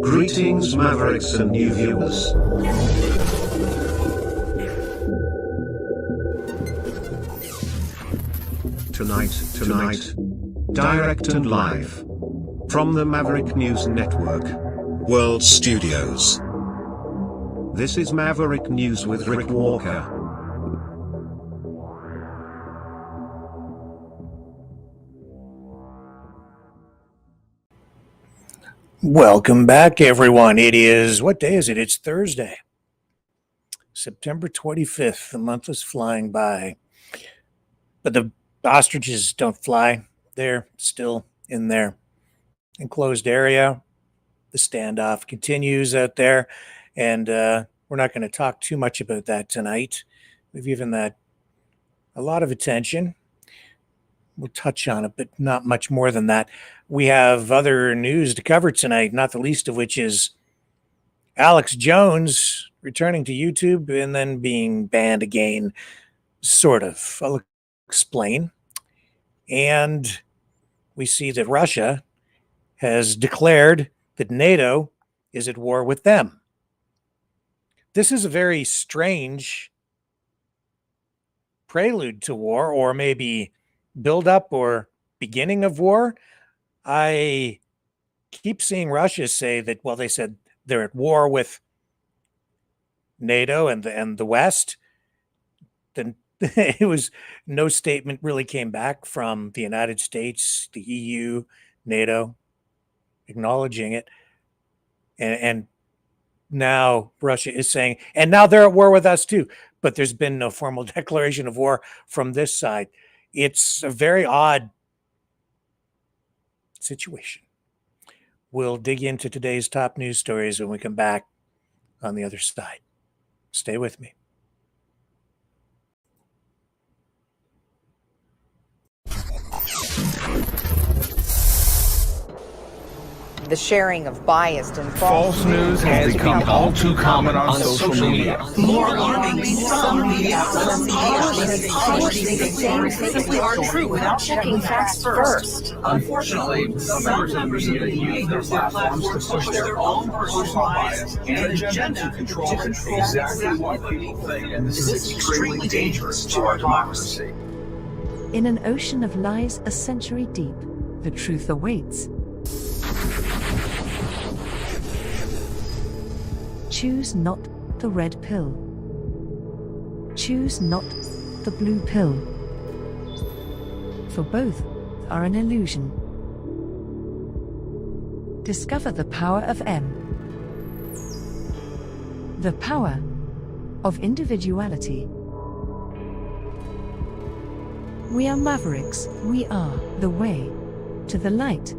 Greetings, Mavericks and new viewers. Tonight, direct and live from the Maverick News Network World Studios. This is Maverick News with Rick Walker. Welcome back, everyone. It is, what day is it? It's Thursday, September 25th. The month is flying by, but the ostriches don't fly. They're still in their enclosed area. The standoff continues out there, and we're not going to talk too much about that tonight. We've given that a lot of attention. We'll touch on it, but not much more than that. We have other news to cover tonight, not the least of which is Alex Jones returning to YouTube and then being banned again, sort of. I'll explain. And we see that Russia has declared that NATO is at war with them. This is a very strange prelude to war, or maybe build up or beginning of war. I keep seeing Russia say that, well, they said they're at war with NATO and the West. Then it was no statement really came back from the United States, the EU, NATO, acknowledging it. And now Russia is saying, and now they're at war with us too. But there's been no formal declaration of war from this side. It's a very odd situation. We'll dig into today's top news stories when we come back on the other side. Stay with me. The sharing of biased and false news has become all too common on social media. More alarmingly, some media outlets publish these things simply aren't true without checking facts first. Unfortunately, some members of the media use their platforms to push their own personal bias and agenda to control exactly what people think, and this is extremely dangerous to our democracy. In an ocean of lies a century deep, the truth awaits. Choose not the red pill. Choose not the blue pill. For both are an illusion. Discover the power of M. The power of individuality. We are Mavericks. We are the way to the light.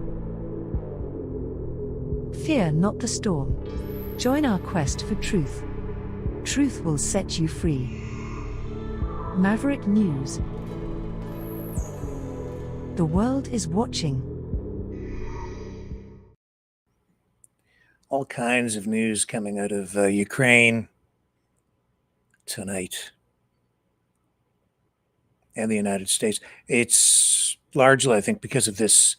Fear not the storm. Join our quest for truth. Truth will set you free. Maverick News. The world is watching. All kinds of news coming out of Ukraine tonight and the United States. It's largely, I think, because of this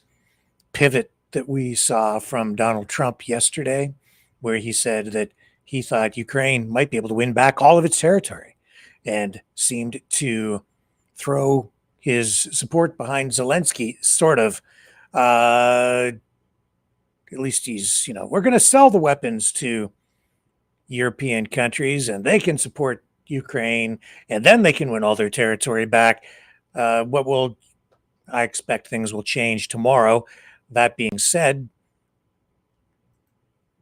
pivot that we saw from Donald Trump yesterday, where he said that he thought Ukraine might be able to win back all of its territory and seemed to throw his support behind Zelensky, sort of. At least he's, we're going to sell the weapons to European countries and they can support Ukraine and then they can win all their territory back. I expect things will change tomorrow. That being said,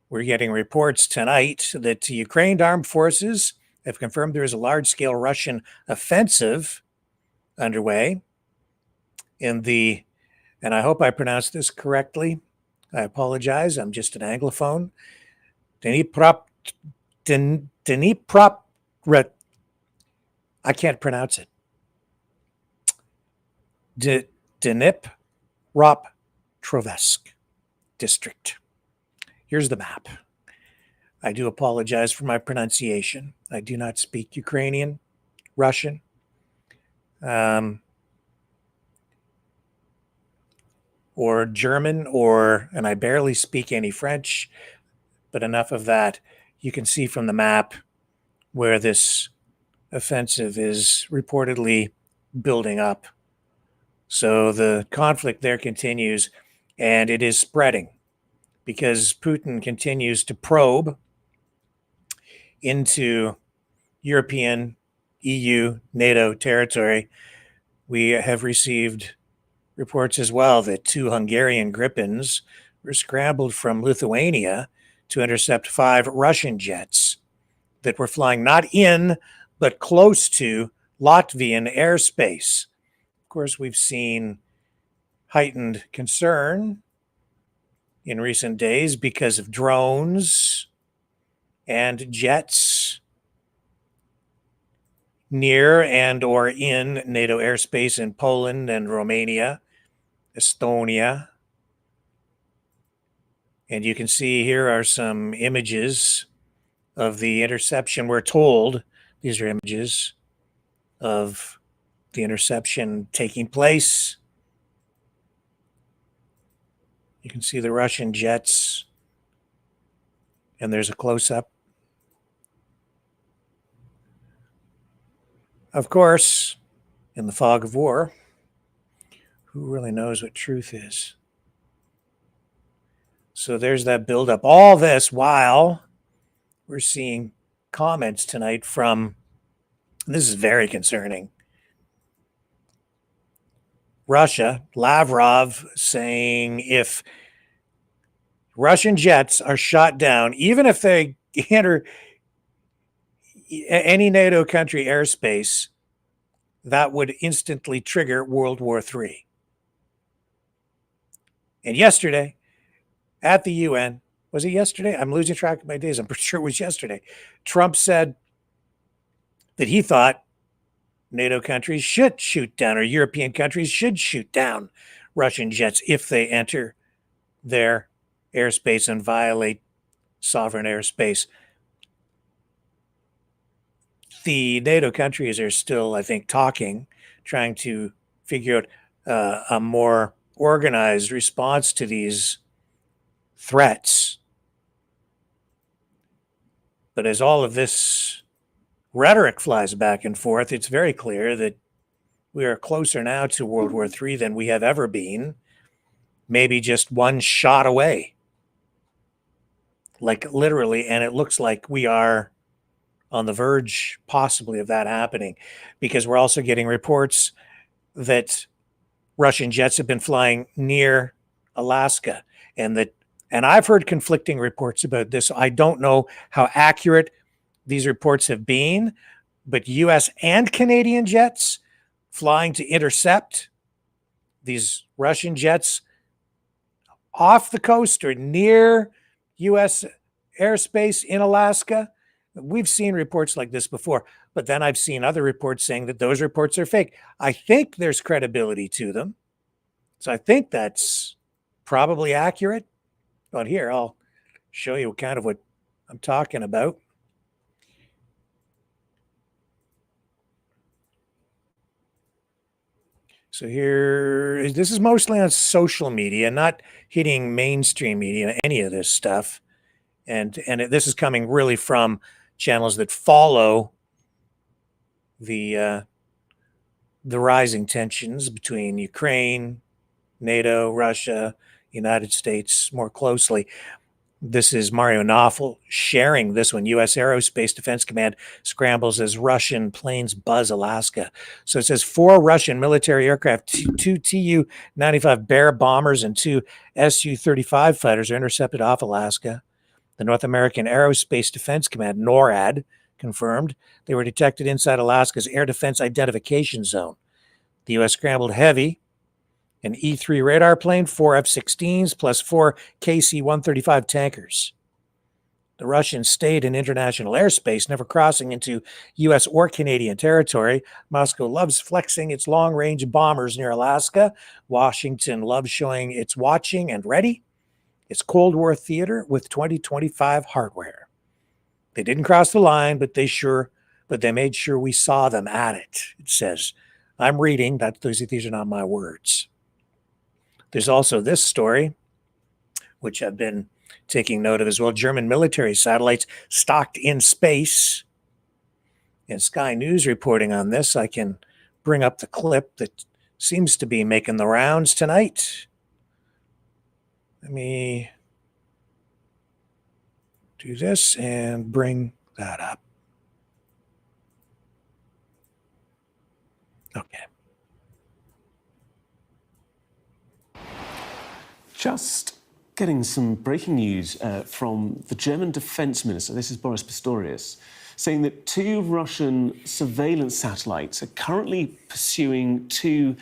we're getting reports tonight that Ukraine's armed forces have confirmed there is a large-scale Russian offensive underway in the, and I hope I pronounced this correctly. I apologize. I'm just an Anglophone. I can't pronounce it. Dnipropetrovsk district. Here's the map. I do apologize for my pronunciation. I do not speak Ukrainian, Russian. or German, and I barely speak any French, but enough of that. You can see from the map where this offensive is reportedly building up. So the conflict there continues, and it is spreading because Putin continues to probe into European, EU, NATO territory. We have received reports as well that 2 Hungarian Gripens were scrambled from Lithuania to intercept 5 Russian jets that were flying not in, but close to Latvian airspace. Of course, we've seen heightened concern in recent days because of drones and jets near and or in NATO airspace in Poland and Romania, Estonia. And you can see here are some images of the interception. We're told these are images of the interception taking place. You can see the Russian jets, and there's a close-up. Of course, in the fog of war, who really knows what truth is? So there's that buildup. All this while we're seeing comments tonight from, this is very concerning, Russia, Lavrov saying if Russian jets are shot down, even if they enter any NATO country airspace, that would instantly trigger World War III. And yesterday, at the UN, was it yesterday? I'm losing track of my days. I'm pretty sure it was yesterday. Trump said that he thought NATO countries should shoot down, or European countries should shoot down Russian jets if they enter their airspace and violate sovereign airspace. The NATO countries are still, I think, talking, trying to figure out a more organized response to these threats. But as all of this rhetoric flies back and forth, it's very clear that we are closer now to World War III than we have ever been, maybe just one shot away. Like literally, and it looks like we are on the verge possibly of that happening, because we're also getting reports that Russian jets have been flying near Alaska, and I've heard conflicting reports about this. I don't know how accurate these reports have been, but US and Canadian jets flying to intercept these Russian jets off the coast or near US airspace in Alaska. We've seen reports like this before, but then I've seen other reports saying that those reports are fake. I think there's credibility to them. So I think that's probably accurate. But here, I'll show you kind of what I'm talking about. So here, this is mostly on social media, not hitting mainstream media, any of this stuff. And this is coming really from channels that follow the rising tensions between Ukraine, NATO, Russia, United States more closely. This is Mario Knopfel sharing this one. U.S. Aerospace Defense Command scrambles as Russian planes buzz Alaska. So it says 4 Russian military aircraft, 2 Tu-95 Bear bombers and 2 Su-35 fighters are intercepted off Alaska. The North American Aerospace Defense Command, NORAD, confirmed they were detected inside Alaska's Air Defense Identification Zone. The U.S. scrambled heavy, an E-3 radar plane, 4 F-16s, plus 4 KC-135 tankers. The Russians stayed in international airspace, never crossing into U.S. or Canadian territory. Moscow loves flexing its long-range bombers near Alaska. Washington loves showing it's watching and ready. It's Cold War theater with 2025 hardware. They didn't cross the line, but they made sure we saw them at it. It says, I'm reading, these are not my words. There's also this story, which I've been taking note of as well. German military satellites stocked in space. And Sky News reporting on this. I can bring up the clip that seems to be making the rounds tonight. Let me do this and bring that up. Okay. Just getting some breaking news from the German defense minister, this is Boris Pistorius, saying that 2 Russian surveillance satellites are currently pursuing 2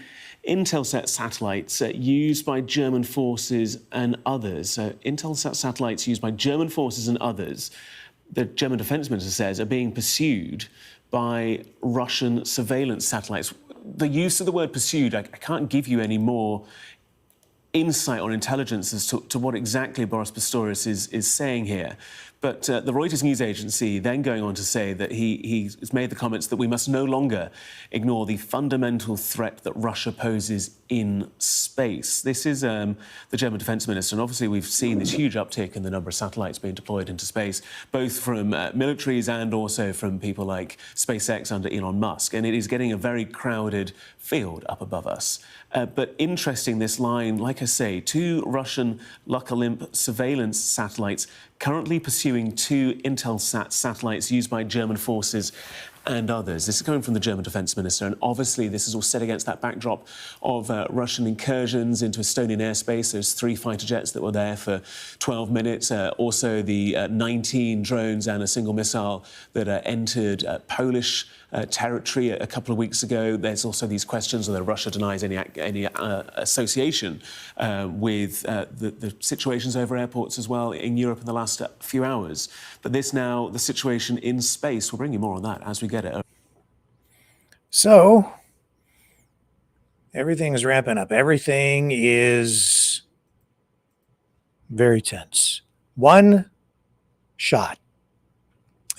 Intelsat satellites used by German forces and others. Intelsat satellites used by German forces and others, the German defense minister says, are being pursued by Russian surveillance satellites. The use of the word pursued, I can't give you any more insight or intelligence as to what exactly Boris Pistorius is saying here. But the Reuters news agency then going on to say that he's made the comments that we must no longer ignore the fundamental threat that Russia poses in space. This is the German defense minister, and obviously we've seen this huge uptick in the number of satellites being deployed into space, both from militaries and also from people like SpaceX under Elon Musk. And it is getting a very crowded field up above us. But interesting, this line, like I say, 2 Russian Luck-Olymp surveillance satellites currently pursuing 2 Intelsat satellites used by German forces and others. This is coming from the German defense minister, and obviously this is all set against that backdrop of Russian incursions into Estonian airspace. There's 3 fighter jets that were there for 12 minutes. Also the 19 drones and a single missile that entered Polish territory a couple of weeks ago. There's also these questions whether Russia denies any association with the situations over airports as well in Europe in the last few hours. But this now, the situation in space, we'll bring you more on that as we get it. So everything is ramping up. Everything is very tense. One shot,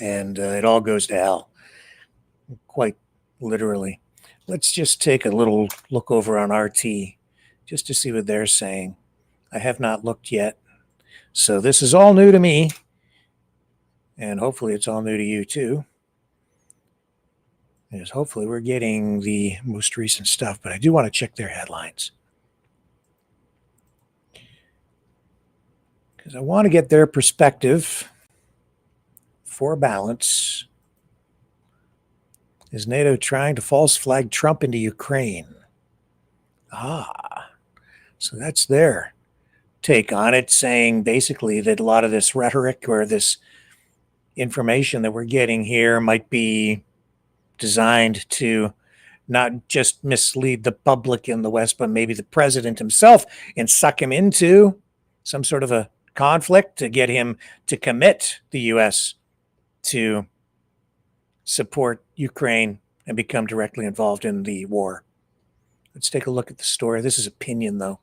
and it all goes to hell, quite literally. Let's just take a little look over on RT just to see what they're saying. I have not looked yet. So this is all new to me, and hopefully it's all new to you too. Because hopefully we're getting the most recent stuff, but I do want to check their headlines, because I want to get their perspective for balance. Is NATO trying to false flag Trump into Ukraine? So that's their take on it, saying basically that a lot of this rhetoric or this information that we're getting here might be designed to not just mislead the public in the West, but maybe the president himself, and suck him into some sort of a conflict to get him to commit the U.S. to support Ukraine and become directly involved in the war. Let's take a look at the story. This is opinion, though.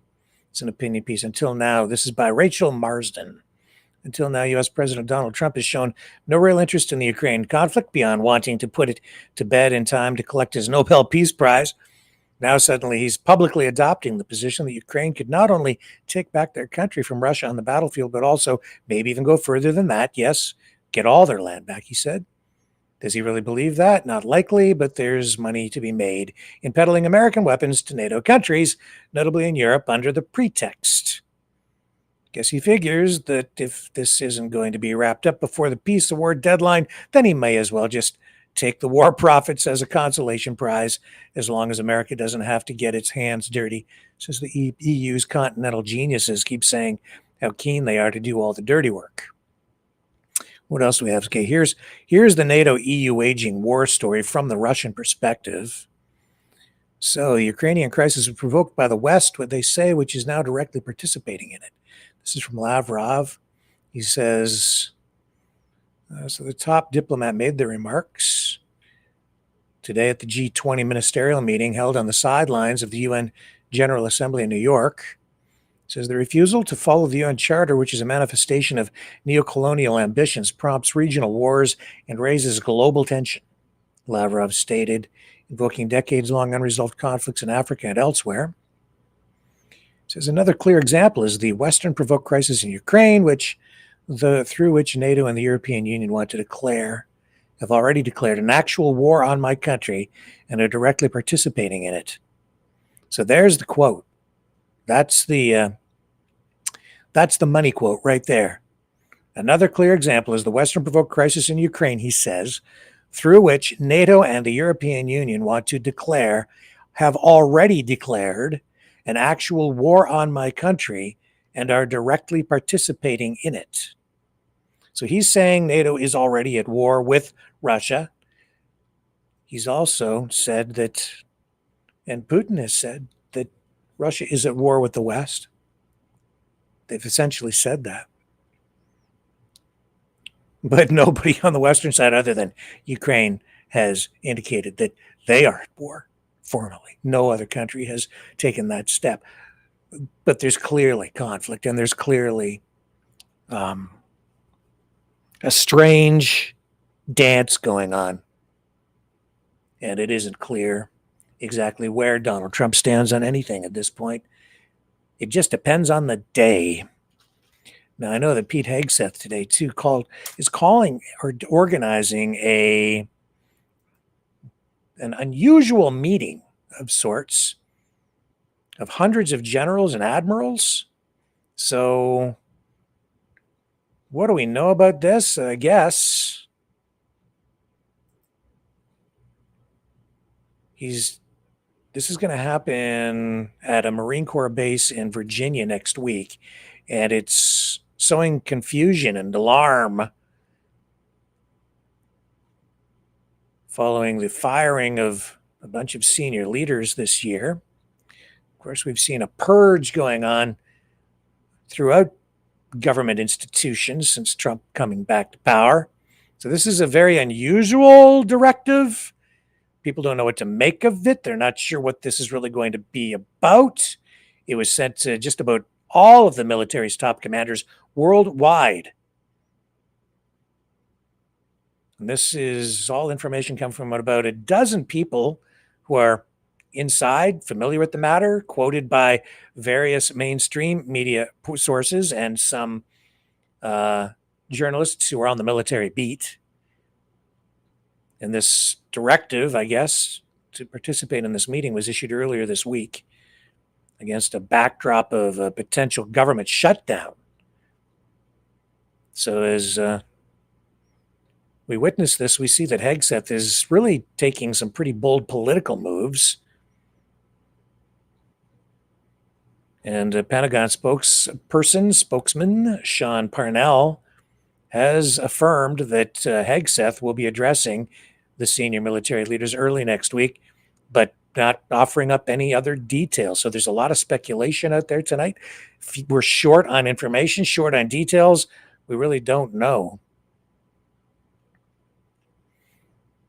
It's an opinion piece. Until now, this is by Rachel Marsden. Until now, U.S. President Donald Trump has shown no real interest in the Ukraine conflict beyond wanting to put it to bed in time to collect his Nobel Peace Prize. Now suddenly he's publicly adopting the position that Ukraine could not only take back their country from Russia on the battlefield, but also maybe even go further than that. Yes, get all their land back, he said. Does he really believe that? Not likely, but there's money to be made in peddling American weapons to NATO countries, notably in Europe, under the pretext. Guess he figures that if this isn't going to be wrapped up before the peace award deadline, then he may as well just take the war profits as a consolation prize, as long as America doesn't have to get its hands dirty, since the EU's continental geniuses keep saying how keen they are to do all the dirty work. What else do we have? Okay, here's the NATO-EU waging war story from the Russian perspective. So the Ukrainian crisis was provoked by the West, what they say, which is now directly participating in it. This is from Lavrov. He says, so the top diplomat made the remarks today at the G20 ministerial meeting held on the sidelines of the UN General Assembly in New York. It says the refusal to follow the UN Charter, which is a manifestation of neocolonial ambitions, prompts regional wars and raises global tension, Lavrov stated, invoking decades-long unresolved conflicts in Africa and elsewhere. Says another clear example is the Western-provoked crisis in Ukraine, through which NATO and the European Union have already declared an actual war on my country and are directly participating in it. So there's the quote. That's the money quote right there. Another clear example is the Western-provoked crisis in Ukraine, he says, through which NATO and the European Union have already declared an actual war on my country and are directly participating in it. So he's saying NATO is already at war with Russia. He's also said that, and Putin has said that Russia is at war with the West. They've essentially said that. But nobody on the Western side other than Ukraine has indicated that they are at war formally. No other country has taken that step. But there's clearly conflict, and there's clearly a strange dance going on. And it isn't clear exactly where Donald Trump stands on anything at this point. It just depends on the day. Now, I know that Pete Hegseth today, too, is calling or organizing an unusual meeting of sorts of hundreds of generals and admirals. So what do we know about this? I guess this is going to happen at a Marine Corps base in Virginia next week, and it's sowing confusion and alarm following the firing of a bunch of senior leaders this year. Of course, we've seen a purge going on throughout government institutions since Trump coming back to power. So this is a very unusual directive. People don't know what to make of it. They're not sure what this is really going to be about. It was sent to just about all of the military's top commanders worldwide. And this is all information come from about a dozen people who are inside, familiar with the matter, quoted by various mainstream media sources and some journalists who are on the military beat. And this directive, I guess, to participate in this meeting was issued earlier this week against a backdrop of a potential government shutdown. So as we witness this, we see that Hegseth is really taking some pretty bold political moves. And Pentagon spokesman Sean Parnell has affirmed that Hegseth will be addressing the senior military leaders early next week, but not offering up any other details. So there's a lot of speculation out there tonight. We're short on information, short on details. We really don't know.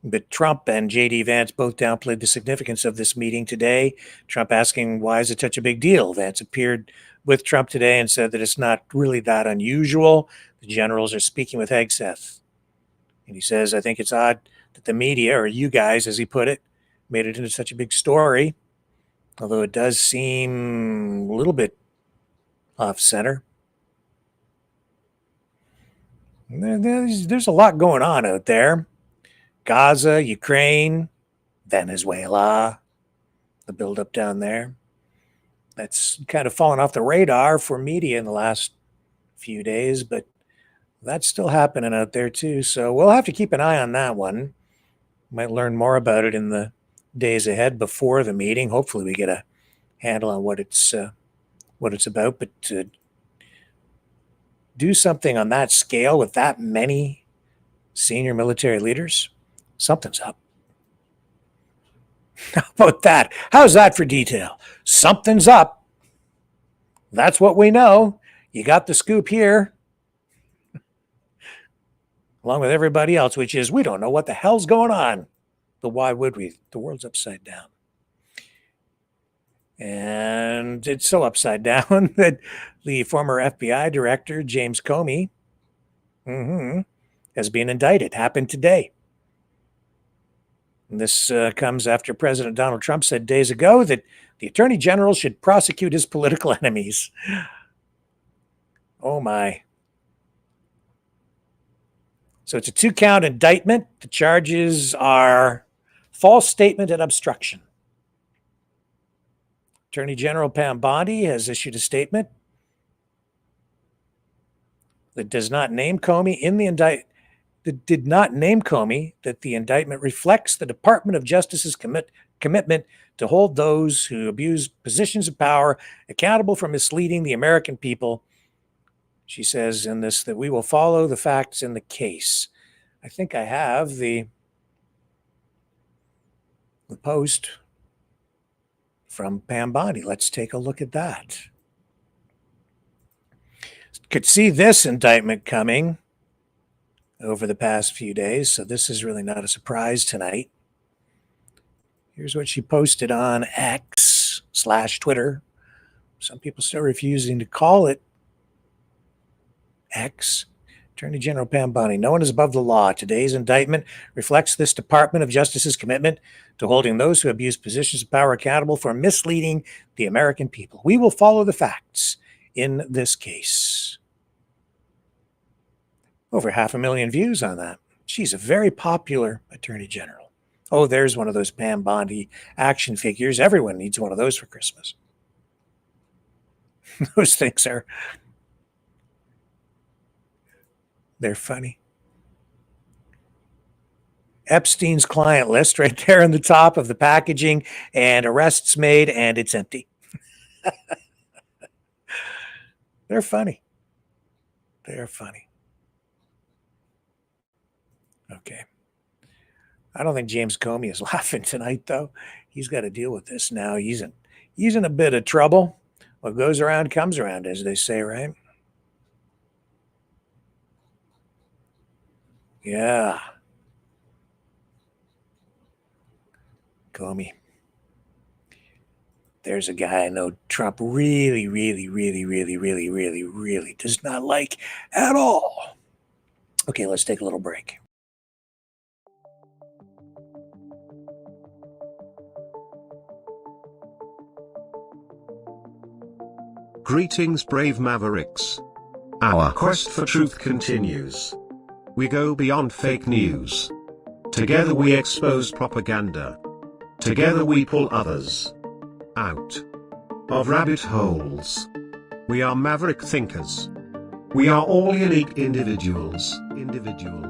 But Trump and J.D. Vance both downplayed the significance of this meeting today. Trump asking, why is it such a big deal? Vance appeared with Trump today and said that it's not really that unusual. The generals are speaking with Hegseth. And he says, I think it's odd that the media, or you guys, as he put it, made it into such a big story, although it does seem a little bit off-center. There's a lot going on out there. Gaza, Ukraine, Venezuela, the buildup down there. That's kind of fallen off the radar for media in the last few days, but that's still happening out there too. So we'll have to keep an eye on that one. Might learn more about it in the days ahead before the meeting. Hopefully we get a handle on what it's about, but to do something on that scale with that many senior military leaders, something's up. How about that? How's that for detail? Something's up. That's what we know. You got the scoop here, along with everybody else, which is we don't know what the hell's going on. But why would we? The world's upside down. And it's so upside down that the former FBI director, James Comey, has been indicted. Happened today. And this comes after President Donald Trump said days ago that The Attorney General should prosecute his political enemies. Oh my. So it's a 2-count indictment. The charges are false statement and obstruction. Attorney General Pam Bondi has issued a statement that does not name Comey in the indictment. That did not name Comey, that the indictment reflects the Department of Justice's commitment to hold those who abuse positions of power accountable for misleading the American people. She says in this that we will follow the facts in the case. I think I have the post from Pam Bondi. Let's take a look at that. Could see this indictment coming over the past few days, so this is really not a surprise tonight. Here's what she posted on X/Twitter. Some people still refusing to call it X. Attorney General Pam Bondi, no one is above the law. Today's indictment reflects this Department of Justice's commitment to holding those who abuse positions of power accountable for misleading the American people. We will follow the facts in this case. Over 500,000 views on that. She's a very popular Attorney General. Oh, there's one of those Pam Bondi action figures. Everyone needs one of those for Christmas. Those things they're funny. Epstein's client list right there in the top of the packaging, and arrests made, and it's empty. They're funny. They're funny. Okay. I don't think James Comey is laughing tonight, though. He's got to deal with this now. He's in a bit of trouble. What goes around comes around, as they say, right? Yeah. Comey. There's a guy I know Trump really does not like at all. Okay, let's take a little break. Greetings, brave Mavericks. Our quest for truth continues. We go beyond fake news. Together we expose propaganda. Together we pull others out of rabbit holes. We are maverick thinkers. We are all unique individuals,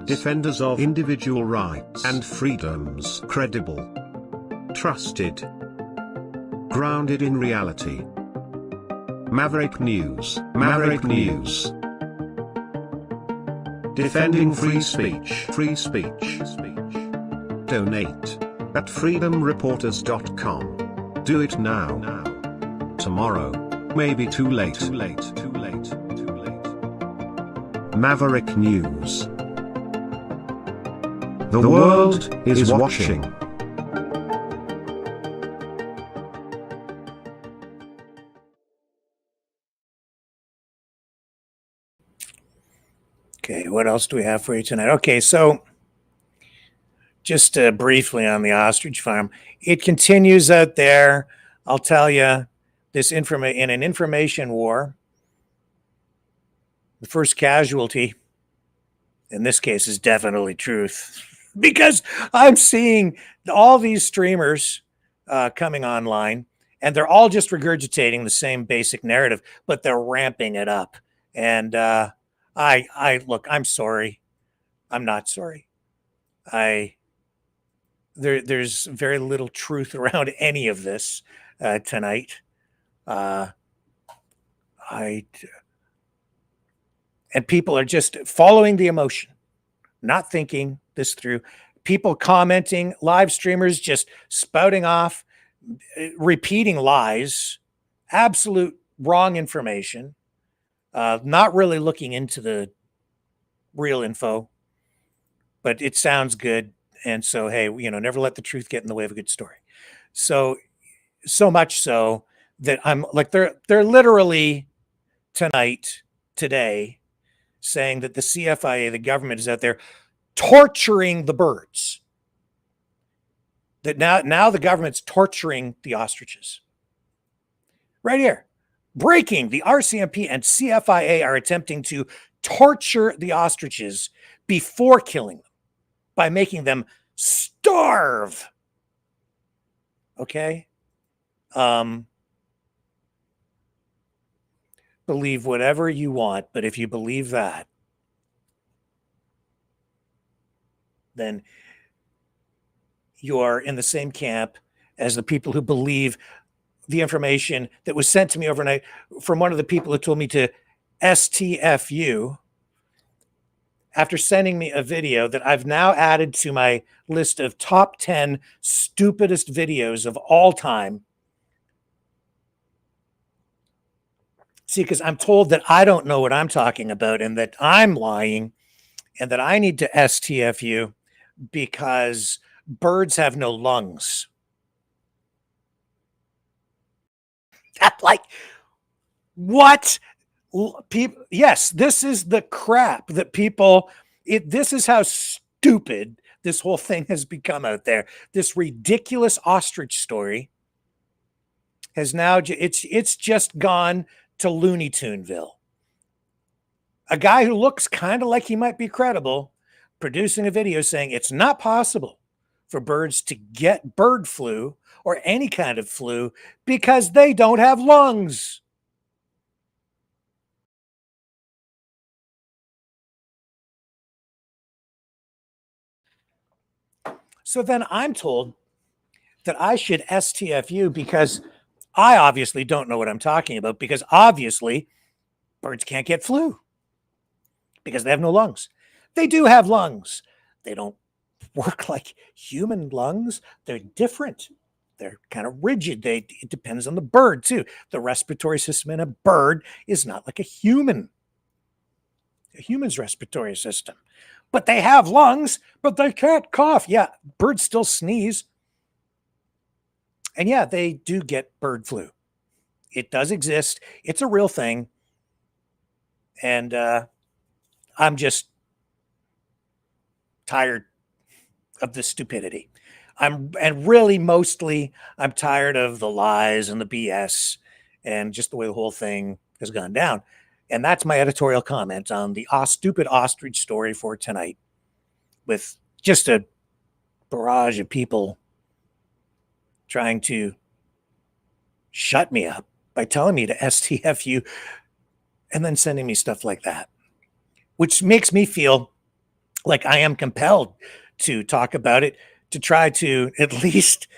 defenders of individual rights and freedoms, credible, trusted, grounded in reality. Maverick News, Maverick News. Defending free speech, Donate at freedomreporters.com. Do it now. Tomorrow may be too late. Maverick News. The world is watching. Okay, what else do we have for you tonight? Okay, so just briefly on the ostrich farm, it continues out there. I'll tell you, this in an information war, the first casualty in this case is definitely truth, because I'm seeing all these streamers coming online, and they're all just regurgitating the same basic narrative, but they're ramping it up. And look, I'm sorry. I'm not sorry. There's very little truth around any of this tonight. And people are just following the emotion, not thinking this through. People commenting, live streamers just spouting off, repeating lies, absolute wrong information, not really looking into the real info, but it sounds good. And so, hey, never let the truth get in the way of a good story. So much so that I'm like, they're literally today, saying that the CFIA, the government, is out there torturing the birds. That now the government's torturing the ostriches. Right here. Breaking: the RCMP and CFIA are attempting to torture the ostriches before killing them by making them starve. Okay? Believe whatever you want, but if you believe that, then you are in the same camp as the people who believe the information that was sent to me overnight from one of the people who told me to STFU after sending me a video that I've now added to my list of top 10 stupidest videos of all time. See, because I'm told that I don't know what I'm talking about and that I'm lying and that I need to STFU because birds have no lungs. Like, what? People, yes, this is the crap that people, this is how stupid this whole thing has become out there. This ridiculous ostrich story has now, it's just gone to Looney Tuneville. A guy who looks kind of like he might be credible producing a video saying it's not possible for birds to get bird flu or any kind of flu because they don't have lungs. So then I'm told that I should STFU because I obviously don't know what I'm talking about, because obviously birds can't get flu because they have no lungs. They do have lungs. They don't work like human lungs. They're different. They're kind of rigid. It depends on the bird too. The respiratory system in a bird is not like a human's respiratory system. But they have lungs, but they can't cough. Yeah, birds still sneeze. And yeah, they do get bird flu. It does exist. It's a real thing. And I'm just tired of the stupidity. And really mostly I'm tired of the lies and the BS and just the way the whole thing has gone down. And that's my editorial comment on the stupid ostrich story for tonight, with just a barrage of people trying to shut me up by telling me to STFU and then sending me stuff like that, which makes me feel like I am compelled to talk about it, to try to at least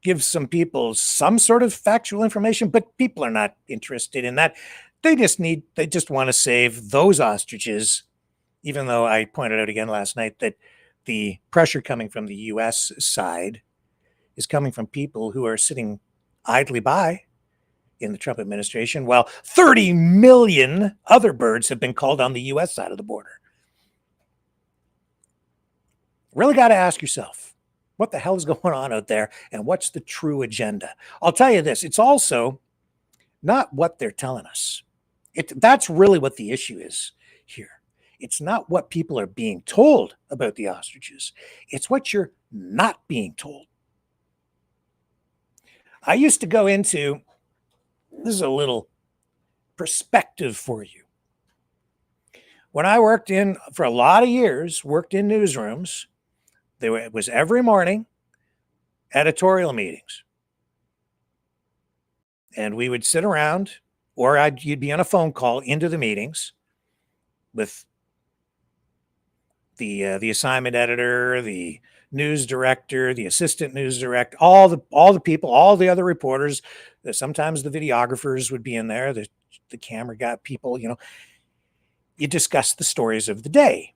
give some people some sort of factual information, but people are not interested in that. They just want to save those ostriches, even though I pointed out again last night that the pressure coming from the US side is coming from people who are sitting idly by in the Trump administration, while 30 million other birds have been called on the US side of the border. Really got to ask yourself, what the hell is going on out there and what's the true agenda? I'll tell you this, it's also not what they're telling us. That's really what the issue is here. It's not what people are being told about the ostriches. It's what you're not being told. I used to go into, this is a little perspective for you. When I worked for a lot of years, worked in newsrooms, it was every morning editorial meetings. And we would sit around, or you'd be on a phone call into the meetings with the assignment editor, the news director, the assistant news director, all the people, all the other reporters. Sometimes the videographers would be in there, the camera guy, people, you discuss the stories of the day.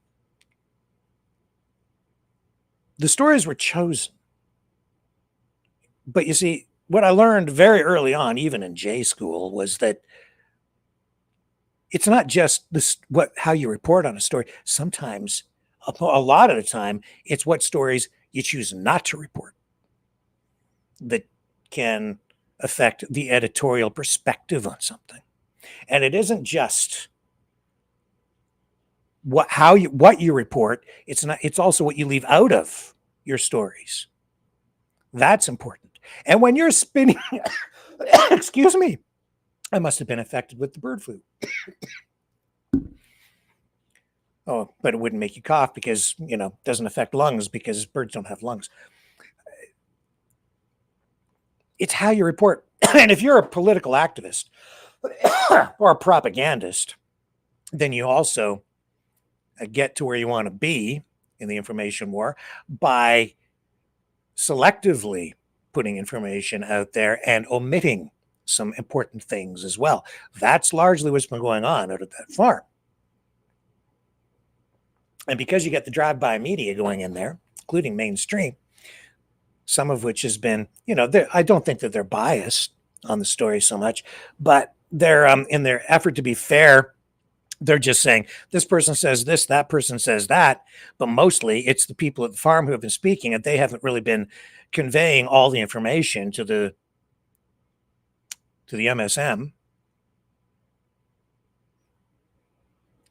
The stories were chosen. But you see, what I learned very early on, even in J school, was that it's not just how you report on a story. Sometimes, a lot of the time, it's what stories you choose not to report that can affect the editorial perspective on something. And it isn't just what you report. It's also what you leave out of your stories. That's important. And when you're spinning Excuse me. I must have been affected with the bird flu. Oh, but it wouldn't make you cough because, it doesn't affect lungs because birds don't have lungs. It's how you report. And if you're a political activist or a propagandist, then you also get to where you want to be in the information war by selectively putting information out there and omitting some important things as well. That's largely what's been going on out at that farm. And because you get the drive-by media going in there, including mainstream, some of which has been, I don't think that they're biased on the story so much, but they're in their effort to be fair, they're just saying this person says this, that person says that, but mostly it's the people at the farm who have been speaking, and they haven't really been conveying all the information to the MSM.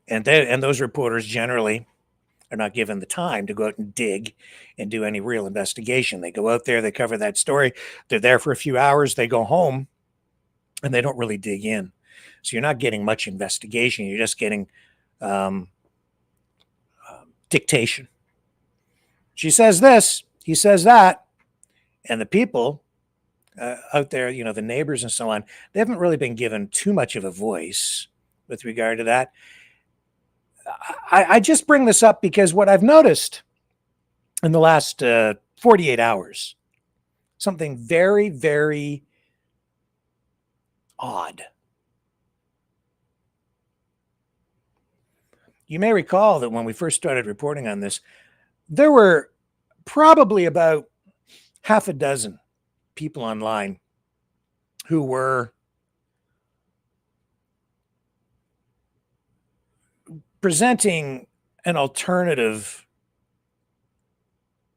And those reporters generally are not given the time to go out and dig and do any real investigation. They go out there, they cover that story, they're there for a few hours, they go home, and they don't really dig in. So you're not getting much investigation. You're just getting dictation. She says this, he says that, and the people out there, the neighbors and so on, they haven't really been given too much of a voice with regard to that. I just bring this up because what I've noticed in the last 48 hours, something very, very odd. You may recall that when we first started reporting on this, there were probably about half a dozen people online who were presenting an alternative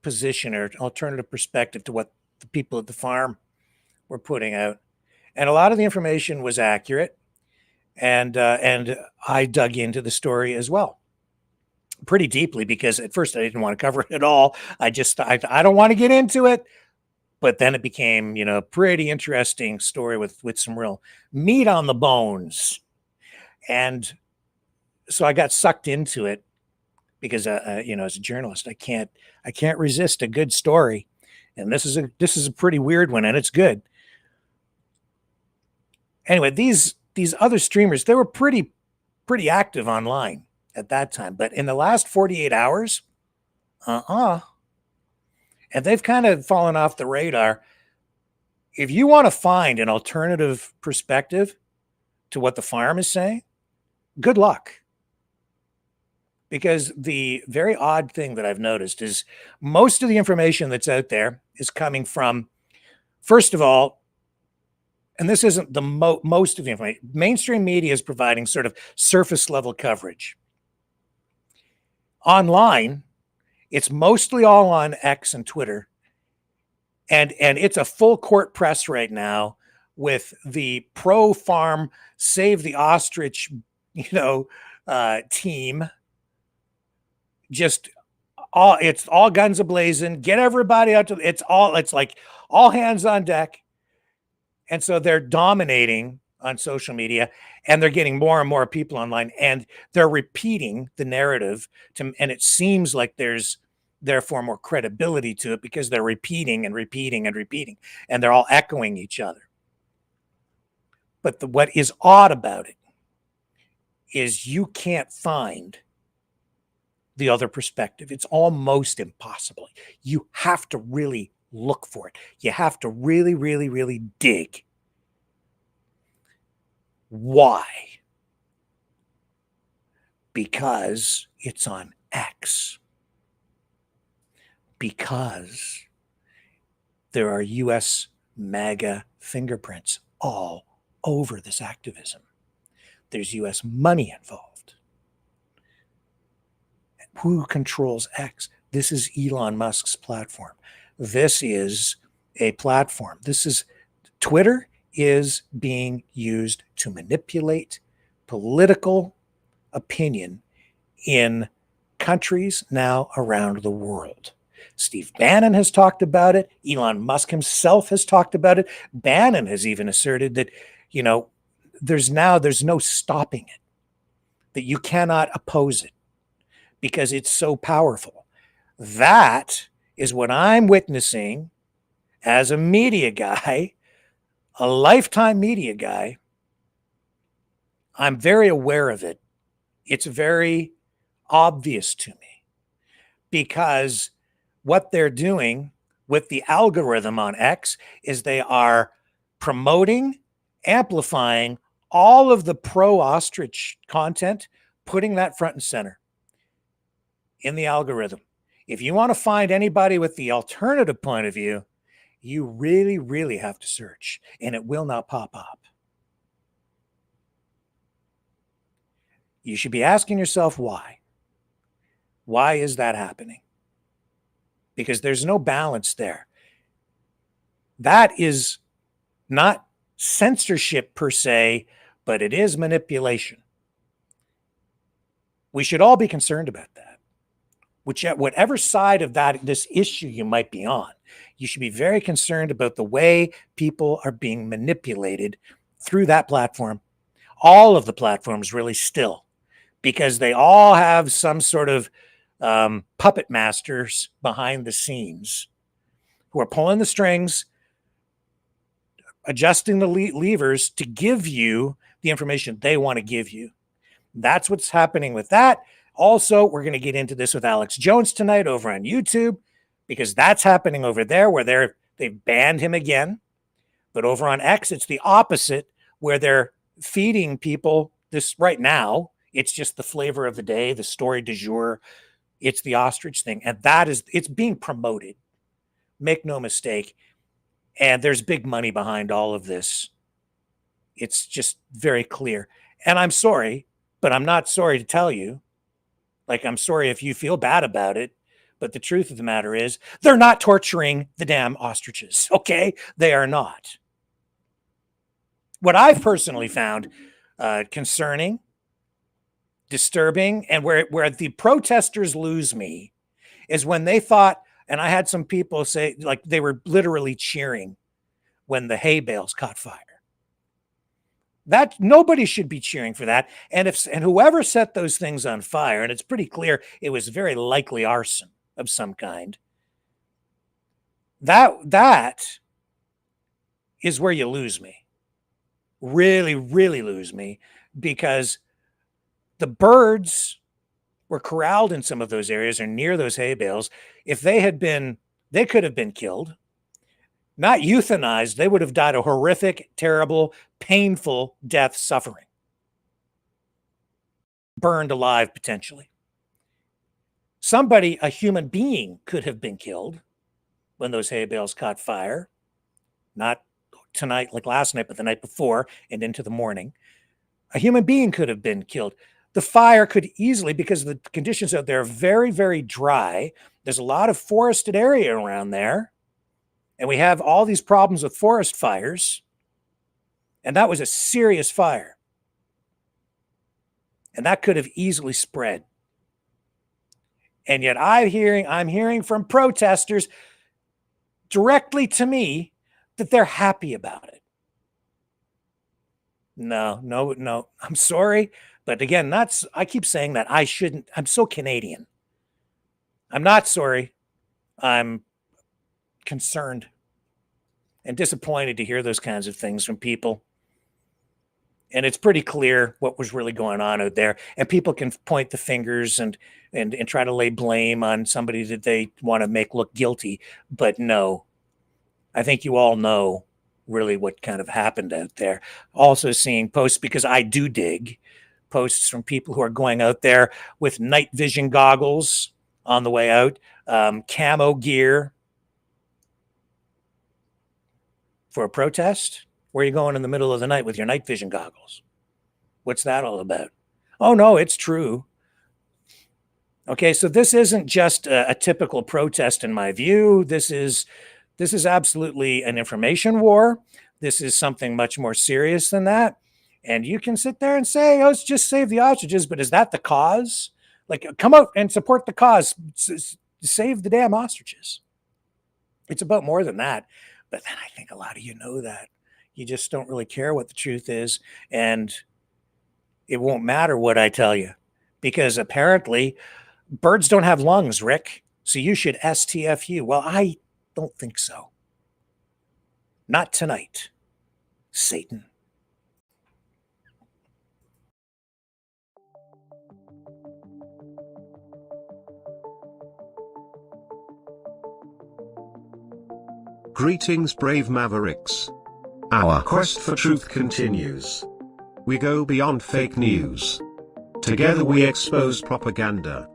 position or alternative perspective to what the people at the farm were putting out. And a lot of the information was accurate. And I dug into the story as well pretty deeply because at first I didn't want to cover it at all. I don't want to get into it. But then it became, a pretty interesting story with some real meat on the bones. And so I got sucked into it because, as a journalist, I can't resist a good story. And this is a pretty weird one, and it's good. Anyway, these other streamers, they were pretty active online at that time. But in the last 48 hours, and they've kind of fallen off the radar. If you want to find an alternative perspective to what the farm is saying, good luck. Because the very odd thing that I've noticed is most of the information that's out there is coming from, first of all, and this isn't the most of the information, mainstream media is providing sort of surface level coverage. Online, it's mostly all on X and Twitter. And it's a full court press right now with the pro-farm Save the Ostrich, team. It's all guns a-blazing. Get everybody out to it's like all hands on deck. And so they're dominating on social media, and they're getting more and more people online, and they're repeating the narrative and it seems like there's therefore more credibility to it because they're repeating and repeating and repeating, and they're all echoing each other. But what is odd about it is you can't find the other perspective. It's almost impossible. You have to really look for it. You have to really, really, really dig. Why? Because it's on X. Because there are U.S. MAGA fingerprints all over this activism. There's U.S. money involved. Who controls X? This is Elon Musk's platform. This is a platform. Twitter is being used to manipulate political opinion in countries now around the world. Steve Bannon has talked about it. Elon Musk himself has talked about it. Bannon has even asserted that, there's no stopping it, that you cannot oppose it because it's so powerful. That is what I'm witnessing as a media guy, a lifetime media guy. I'm very aware of it. It's very obvious to me because what they're doing with the algorithm on X is they are promoting, amplifying all of the pro-ostrich content, putting that front and center in the algorithm. If you want to find anybody with the alternative point of view, you really, really have to search, and it will not pop up. You should be asking yourself why. Why is that happening? Because there's no balance there. That is not censorship per se, but it is manipulation. We should all be concerned about that. Whatever side of this issue you might be on, you should be very concerned about the way people are being manipulated through that platform. All of the platforms really still, because they all have some sort of puppet masters behind the scenes who are pulling the strings, adjusting the levers to give you the information they want to give you. That's what's happening with that. Also, we're going to get into this with Alex Jones tonight over on YouTube, because that's happening over there where they've banned him again. But over on X, it's the opposite, where they're feeding people this right now. It's just the flavor of the day, the story du jour. It's the ostrich thing. And it's being promoted. Make no mistake. And there's big money behind all of this. It's just very clear. And I'm sorry, but I'm not sorry to tell you. Like, I'm sorry if you feel bad about it, but the truth of the matter is they're not torturing the damn ostriches, okay? They are not. What I've personally found concerning, disturbing, and where the protesters lose me is when they thought, and I had some people say, like, they were literally cheering when the hay bales caught fire. That nobody should be cheering for that. And whoever set those things on fire, and it's pretty clear it was very likely arson of some kind. That is where you lose me. Really, really lose me, because the birds were corralled in some of those areas or near those hay bales. If they could have been killed. Not euthanized, they would have died a horrific, terrible, painful death, suffering. Burned alive, potentially. A human being, could have been killed when those hay bales caught fire. Not tonight, like last night, but the night before and into the morning. A human being could have been killed. The fire could easily, because the conditions out there are very, very dry. There's a lot of forested area around there. And we have all these problems with forest fires. And that was a serious fire. And that could have easily spread. And yet I'm hearing from protesters directly to me that they're happy about it. No. I'm sorry. But again, I keep saying that. I'm so Canadian. I'm not sorry. I'm concerned and disappointed to hear those kinds of things from people. And it's pretty clear what was really going on out there. And people can point the fingers and try to lay blame on somebody that they want to make look guilty. But no, I think you all know really what kind of happened out there. Also seeing posts, because I do dig posts from people who are going out there with night vision goggles on the way out, camo gear, for a protest? Where are you going in the middle of the night with your night vision goggles? What's that all about? Oh, no, it's true. Okay, so this isn't just a typical protest in my view. This is absolutely an information war. This is something much more serious than that. And you can sit there and say, oh, it's just save the ostriches, but is that the cause? Like, come out and support the cause. save the damn ostriches. It's about more than that. But then I think a lot of you know that. You just don't really care what the truth is. And it won't matter what I tell you. Because apparently birds don't have lungs, Rick. So you should STFU. Well, I don't think so. Not tonight, Satan. Greetings, brave Mavericks. Our quest for truth continues. We go beyond fake news. Together we expose propaganda.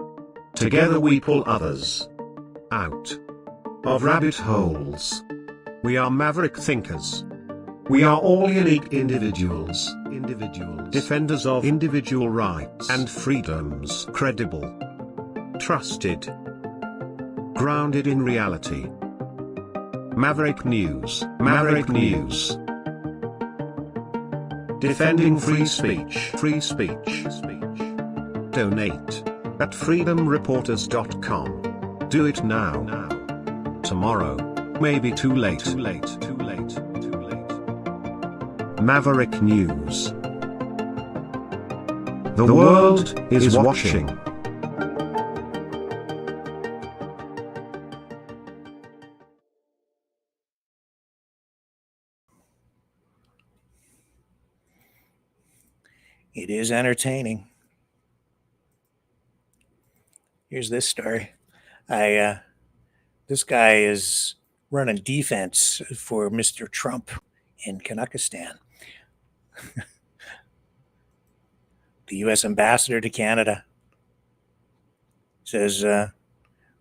Together we pull others out of rabbit holes. We are maverick thinkers. We are all unique individuals, defenders of individual rights and freedoms, credible, trusted, grounded in reality. Maverick News, Maverick News. Defending free speech, Donate at freedomreporters.com. Do it now. Tomorrow, maybe too late. Maverick News. The world is watching. It is entertaining. Here's this story. This guy is running defense for Mr. Trump in Kazakhstan. The U.S. ambassador to Canada says, the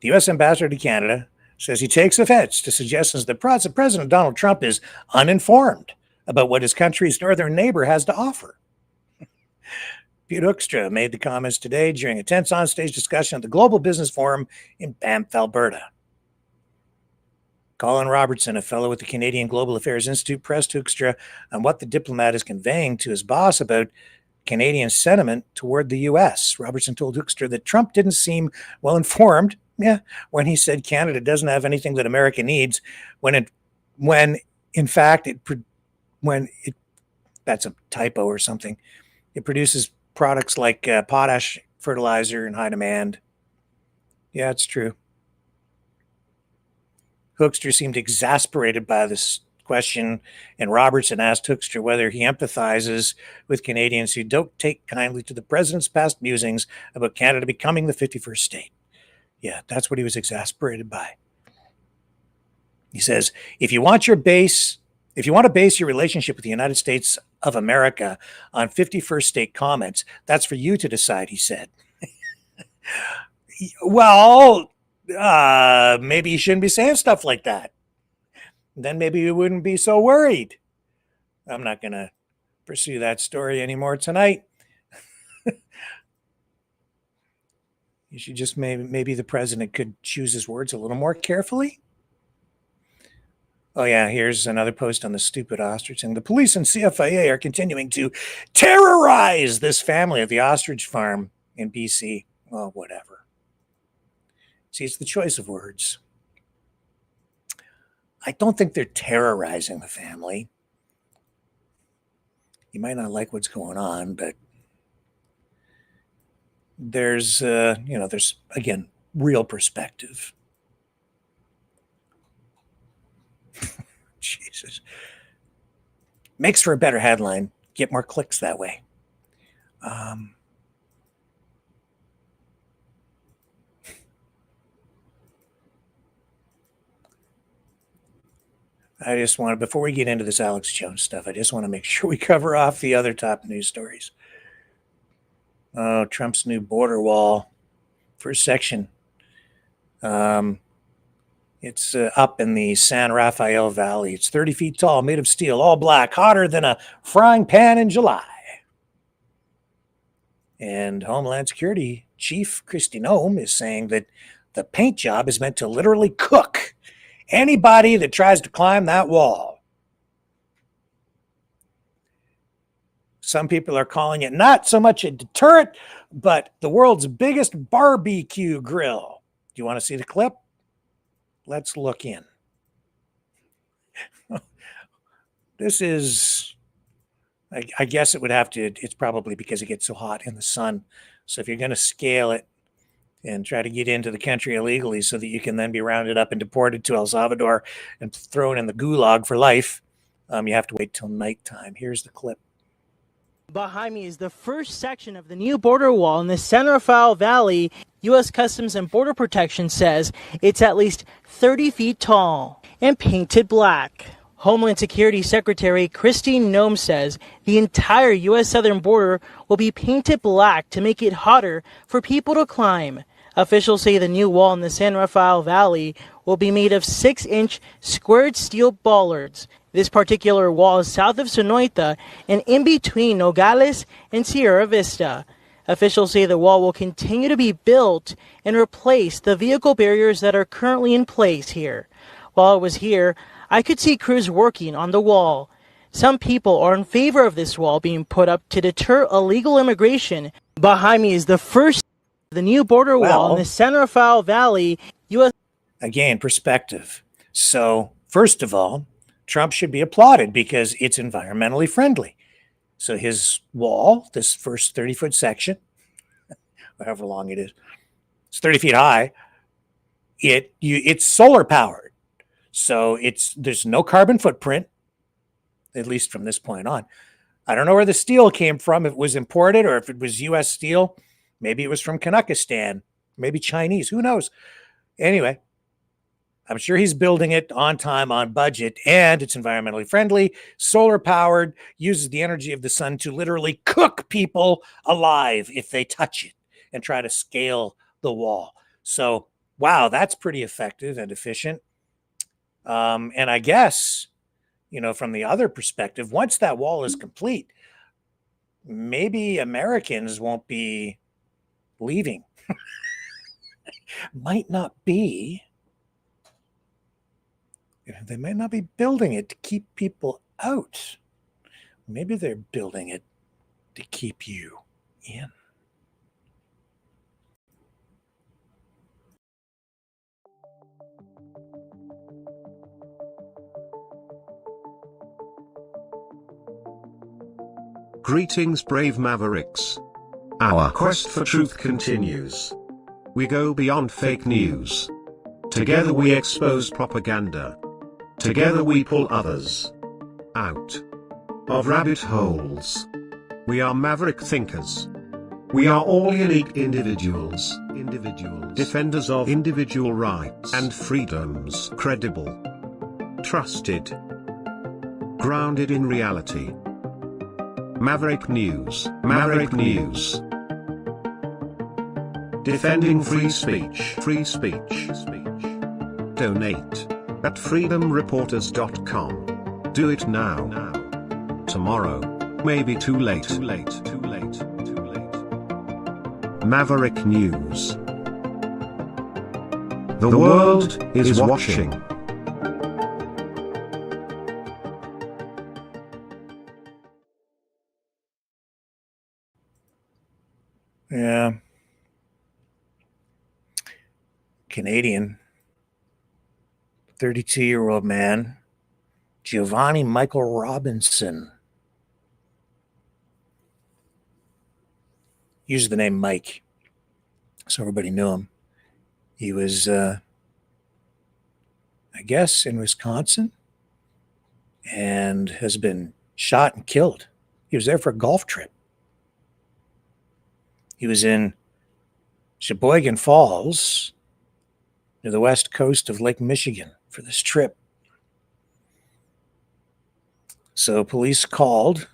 U.S. ambassador to Canada says he takes offense to suggestions that President Donald Trump is uninformed about what his country's northern neighbor has to offer. Pete Hoekstra made the comments today during a tense onstage discussion at the Global Business Forum in Banff, Alberta. Colin Robertson, a fellow with the Canadian Global Affairs Institute, pressed Hoekstra on what the diplomat is conveying to his boss about Canadian sentiment toward the U.S. Robertson told Hoekstra that Trump didn't seem well informed, when he said Canada doesn't have anything that America needs, that's a typo or something. It produces products like potash fertilizer in high demand. Yeah, it's true. Hoekstra seemed exasperated by this question, and Robertson asked Hoekstra whether he empathizes with Canadians who don't take kindly to the president's past musings about Canada becoming the 51st state. Yeah, that's what he was exasperated by. He says, if you want to base your relationship with the United States of America on 51st state comments, that's for you to decide, he said. Well, maybe you shouldn't be saying stuff like that. Then maybe you wouldn't be so worried. I'm not going to pursue that story anymore tonight. You should just maybe the president could choose his words a little more carefully. Oh, yeah, here's another post on the stupid ostrich. And the police and CFIA are continuing to terrorize this family at the ostrich farm in BC. Well, whatever. See, it's the choice of words. I don't think they're terrorizing the family. You might not like what's going on, but there's again, real perspective. Jesus. Makes for a better headline. Get more clicks that way. I just want to, before we get into this Alex Jones stuff, I just want to make sure we cover off the other top news stories. Oh, Trump's new border wall. First section. It's up in the San Rafael Valley. It's 30 feet tall, made of steel, all black, hotter than a frying pan in July. And Homeland Security Chief Kristi Noem is saying that the paint job is meant to literally cook anybody that tries to climb that wall. Some people are calling it not so much a deterrent, but the world's biggest barbecue grill. you want to see the clip? Let's look in. This is, I guess it would have to, it's probably because it gets so hot in the sun. So if you're going to scale it and try to get into the country illegally so that you can then be rounded up and deported to El Salvador and thrown in the gulag for life, you have to wait till nighttime. Here's the clip. Behind me is the first section of the new border wall in the San Rafael Valley. U.S. Customs and Border Protection says it's at least 30 feet tall and painted black. Homeland Security Secretary Christine Noem says the entire U.S. southern border will be painted black to make it hotter for people to climb. Officials say the new wall in the San Rafael Valley will be made of 6-inch squared steel bollards. This particular wall is south of Sonoita and in between Nogales and Sierra Vista. Officials say the wall will continue to be built and replace the vehicle barriers that are currently in place here. While I was here, I could see crews working on the wall. Some people are in favor of this wall being put up to deter illegal immigration. Behind me is the first of the new border wall in the San Rafael Valley, U.S. Again, perspective. So, first of all, Trump should be applauded because it's environmentally friendly. So his wall, this first 30-foot section, however long it is, it's 30 feet high. It's solar powered. So there's no carbon footprint, at least from this point on. I don't know where the steel came from, if it was imported or if it was U.S. steel. Maybe it was from Kazakhstan, maybe Chinese, who knows? Anyway, I'm sure he's building it on time, on budget, and it's environmentally friendly, solar powered, uses the energy of the sun to literally cook people alive if they touch it and try to scale the wall. So, wow, that's pretty effective and efficient. And I guess, from the other perspective, once that wall is complete, maybe Americans won't be leaving. Might not be. They might not be building it to keep people out. Maybe they're building it to keep you in. Greetings, brave Mavericks. Our quest for truth continues. We go beyond fake news. Together we expose propaganda. Together we pull others out of rabbit holes. We are maverick thinkers. We are all unique individuals, defenders of individual rights and freedoms, credible, trusted, grounded in reality. Maverick News, Maverick News. Defending free speech, Donate at freedomreporters.com. Do it now. Tomorrow may be too late. Maverick News. The world is watching. Yeah. Canadian, 32-year-old man, Giovanni Michael Robinson. Used the name Mike, so everybody knew him. He was, I guess, in Wisconsin and has been shot and killed. He was there for a golf trip. He was in Sheboygan Falls, near the west coast of Lake Michigan, for this trip. So police called,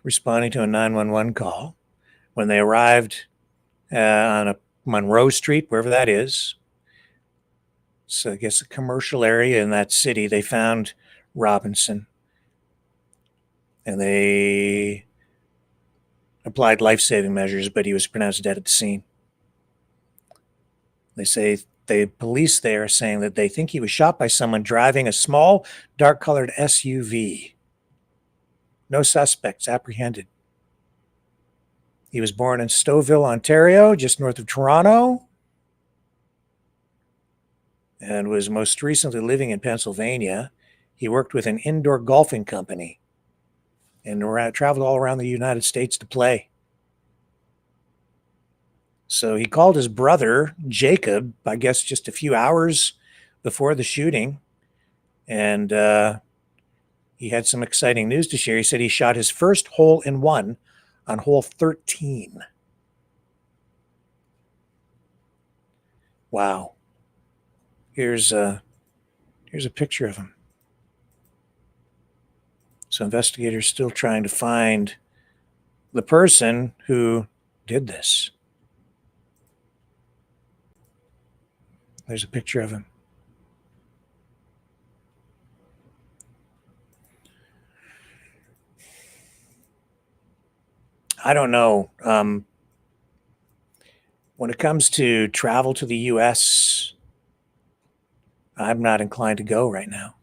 responding to a 911 call. When they arrived on a Monroe Street, wherever that is, so I guess a commercial area in that city, they found Robinson. And they applied life-saving measures, but he was pronounced dead at the scene. They say the police there are saying that they think he was shot by someone driving a small, dark-colored SUV. No suspects apprehended. He was born in Stouffville, Ontario, just north of Toronto. and was most recently living in Pennsylvania. He worked with an indoor golfing company and traveled all around the United States to play. So he called his brother, Jacob, I guess just a few hours before the shooting, and he had some exciting news to share. He said he shot his first hole in one on hole 13. Wow. Here's a picture of him. So investigators still trying to find the person who did this. There's a picture of him. I don't know. When it comes to travel to the U.S., I'm not inclined to go right now.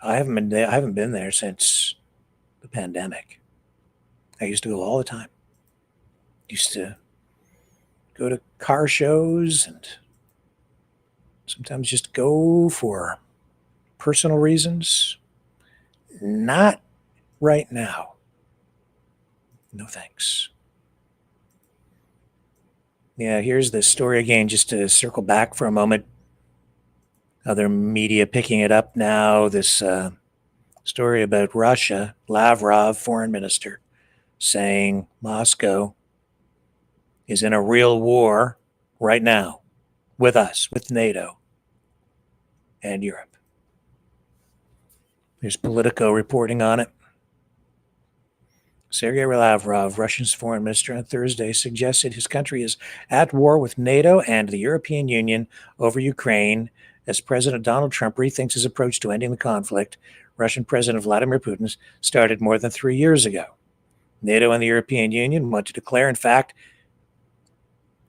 I haven't been there since the pandemic. I used to go all the time. Used to go to car shows and sometimes just go for personal reasons. Not right now. No thanks. Yeah, here's the story again, just to circle back for a moment. Other media picking it up now. This story about Russia, Lavrov, foreign minister, saying Moscow is in a real war right now with us, with NATO and Europe. There's Politico reporting on it. Sergei Lavrov, Russia's foreign minister, on Thursday suggested his country is at war with NATO and the European Union over Ukraine as President Donald Trump rethinks his approach to ending the conflict Russian President Vladimir Putin started more than 3 years ago. NATO and the European Union want to declare, in fact,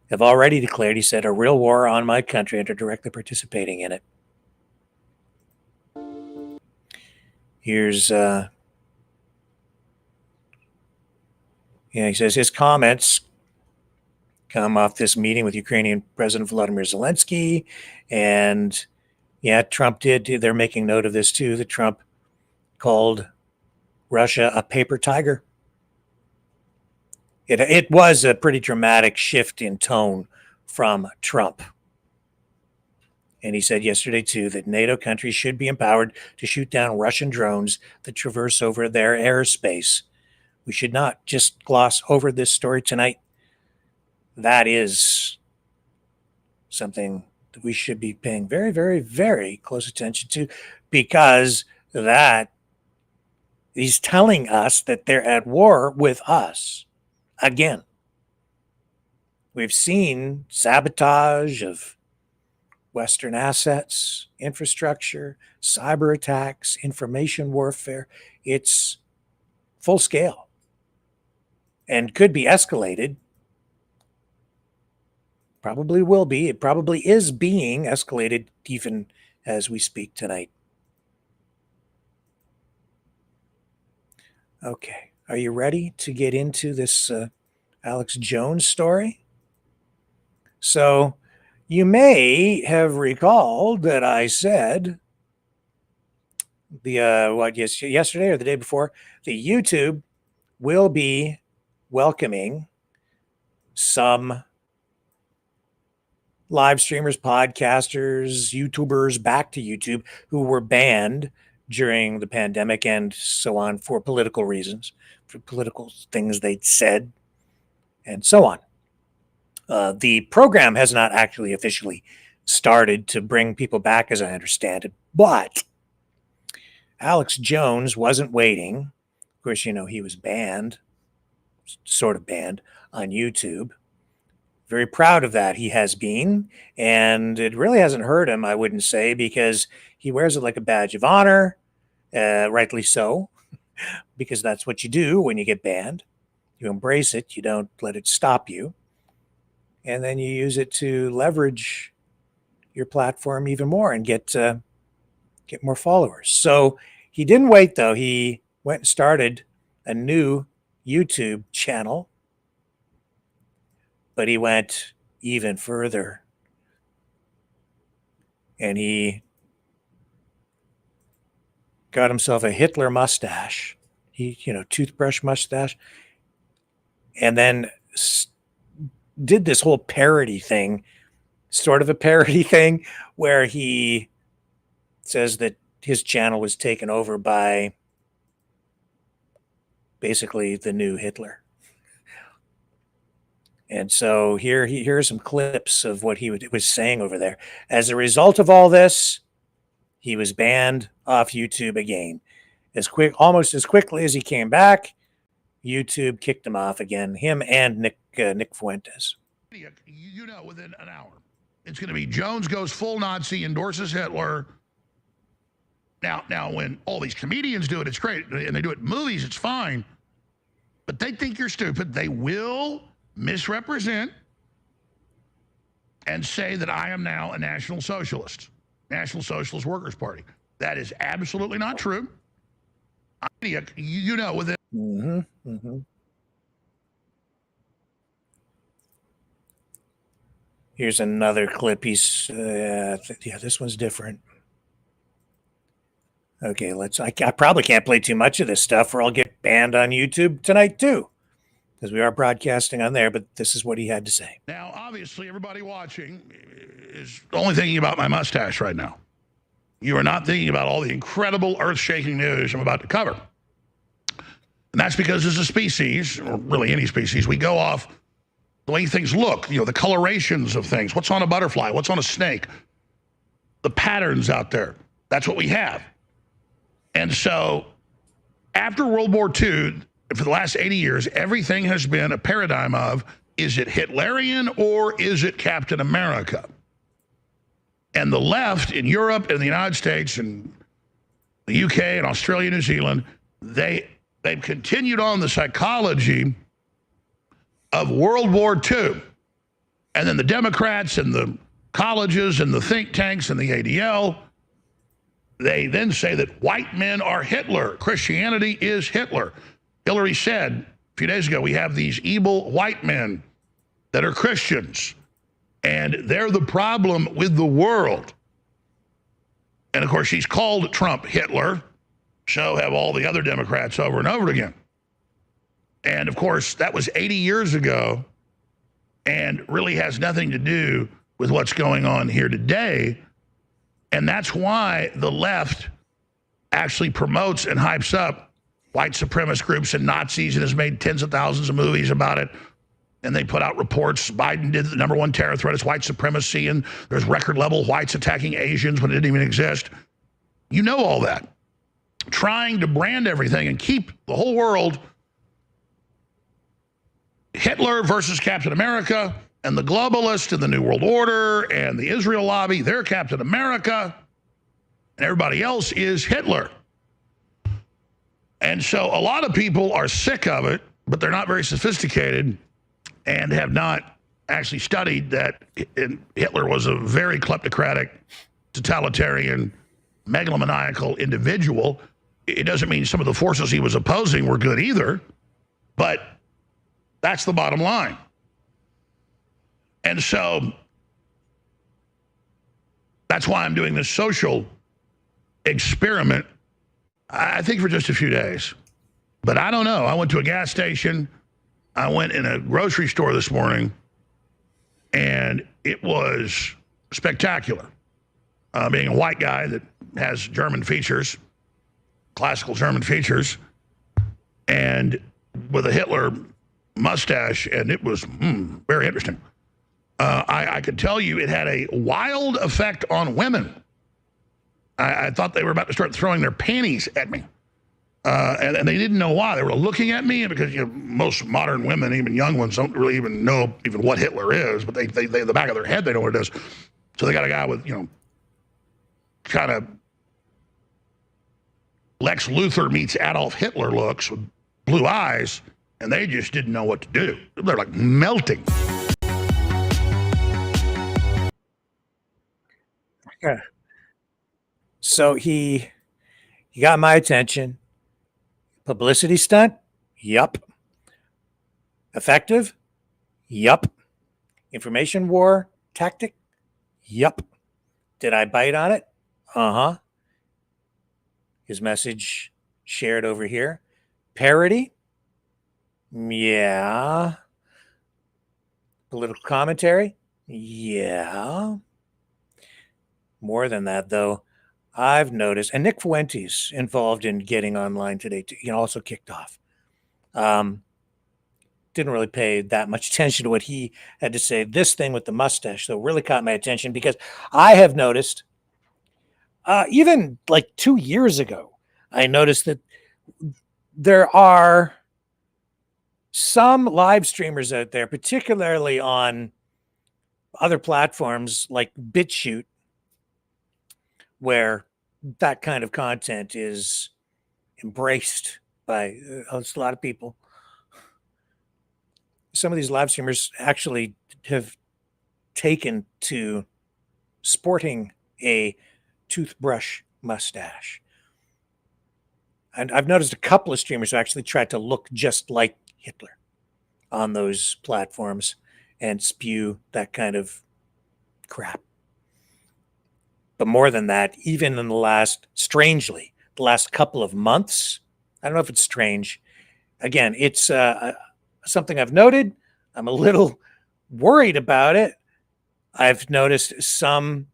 have already declared, he said, a real war on my country and are directly participating in it. Here's he says his comments come off this meeting with Ukrainian President Volodymyr Zelensky. And yeah, Trump they're making note of this too, that Trump called Russia a paper tiger. It was a pretty dramatic shift in tone from Trump. And he said yesterday too that NATO countries should be empowered to shoot down Russian drones that traverse over their airspace. We should not just gloss over this story tonight. That is something that we should be paying very, very, very close attention to, because that he's telling us that they're at war with us again. We've seen sabotage of Western assets, infrastructure, cyber attacks, information warfare. It's full scale and could be escalated. Probably will be. It probably is being escalated even as we speak tonight. Okay. Are you ready to get into this Alex Jones story? So you may have recalled that I said yesterday or the day before, the YouTube will be welcoming some live streamers, podcasters, YouTubers back to YouTube who were banned during the pandemic and so on for political reasons, for political things they'd said, and so on. The program has not actually officially started to bring people back, as I understand it, but Alex Jones wasn't waiting. Of course, he was banned, sort of banned on YouTube. Very proud of that. He has been, and it really hasn't hurt him, I wouldn't say, because he wears it like a badge of honor, rightly so, because that's what you do when you get banned. You embrace it. You don't let it stop you. And then you use it to leverage your platform even more and get more followers. So he didn't wait, though. He went and started a new YouTube channel, but he went even further. and he got himself a Hitler mustache. Toothbrush mustache, and then did this whole parody thing, sort of a parody thing, where he says that his channel was taken over by basically the new Hitler. And so here are some clips of what he was saying over there. As a result of all this, he was banned off YouTube again. Almost as quickly as he came back, YouTube kicked him off again. Him and Nick Fuentes. Within an hour, it's going to be Jones goes full Nazi, endorses Hitler. Now, when all these comedians do it, it's great, and they do it in movies, it's fine. But they think you're stupid. They will misrepresent and say that I am now a National Socialist, National Socialist Workers Party. That is absolutely not true. Within. Mm-hmm, mm-hmm. Here's another clip. This one's different. Okay, I probably can't play too much of this stuff or I'll get banned on YouTube tonight too, because we are broadcasting on there, but this is what he had to say. Now, obviously, everybody watching is only thinking about my mustache right now. You are not thinking about all the incredible earth-shaking news I'm about to cover. And that's because as a species, or really any species, we go off the way things look, the colorations of things. What's on a butterfly? What's on a snake? The patterns out there. That's what we have. And so after World War II, for the last 80 years, everything has been a paradigm of, is it Hitlerian or is it Captain America? And the left in Europe and the United States and the UK and Australia, New Zealand, they've continued on the psychology of World War II. And then the Democrats and the colleges and the think tanks and the ADL, they then say that white men are Hitler. Christianity is Hitler. Hillary said a few days ago, we have these evil white men that are Christians, and they're the problem with the world. And of course, she's called Trump Hitler. So have all the other Democrats over and over again. And of course, that was 80 years ago and really has nothing to do with what's going on here today. And that's why the left actually promotes and hypes up white supremacist groups and Nazis and has made tens of thousands of movies about it. And they put out reports. Biden did the #1 terror threat is white supremacy, and there's record level whites attacking Asians when it didn't even exist. You know all that. Trying to brand everything and keep the whole world Hitler versus Captain America, and the globalists and the New World Order and the Israel lobby, they're Captain America, and everybody else is Hitler. And so a lot of people are sick of it, but they're not very sophisticated and have not actually studied that Hitler was a very kleptocratic, totalitarian, megalomaniacal individual. It doesn't mean some of the forces he was opposing were good either, but that's the bottom line. And so that's why I'm doing this social experiment, I think for just a few days. But I don't know. I went to a gas station. I went in a grocery store this morning, and it was spectacular. Being a white guy that has German features, classical German features, and with a Hitler mustache, and it was very interesting. I could tell you it had a wild effect on women. I thought they were about to start throwing their panties at me. And they didn't know why. They were looking at me because most modern women, even young ones, don't really even know even what Hitler is, but they in the back of their head, they know what it is. So they got a guy with, kind of Lex Luthor meets Adolf Hitler looks with blue eyes, and they just didn't know what to do. They're like melting. Yeah. So he got my attention. Publicity stunt? Yup. Effective? Yup. Information war tactic? Yup. Did I bite on it? Uh-huh. His message shared over here. Parody? Yeah. Political commentary? Yeah. More than that, though, I've noticed, and Nick Fuentes involved in getting online today, also kicked off. Didn't really pay that much attention to what he had to say. This thing with the mustache, though, really caught my attention because I have noticed, even like 2 years ago, I noticed that there are some live streamers out there, particularly on other platforms like BitChute, where that kind of content is embraced by a lot of people. Some of these live streamers actually have taken to sporting a toothbrush mustache. And I've noticed a couple of streamers who actually tried to look just like Hitler on those platforms and spew that kind of crap. But more than that, even in the last couple of months, I don't know if it's strange. Again, it's something I've noted. I'm a little worried about it. I've noticed some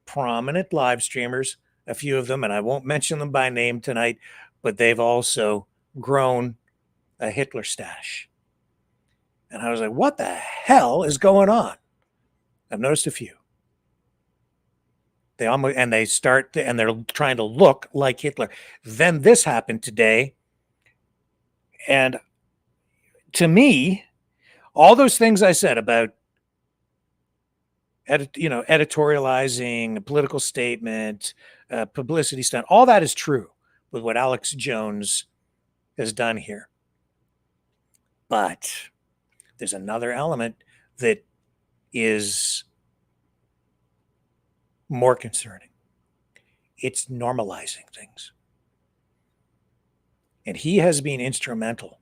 prominent live streamers, a few of them, and I won't mention them by name tonight, but they've also grown a Hitler stash. And I was like, what the hell is going on? I've noticed a few. They're trying to look like Hitler. Then this happened today. And to me, all those things I said about editorializing, a political statement, publicity stunt, all that is true with what Alex Jones has done here. But there's another element that is more concerning. It's normalizing things. And he has been instrumental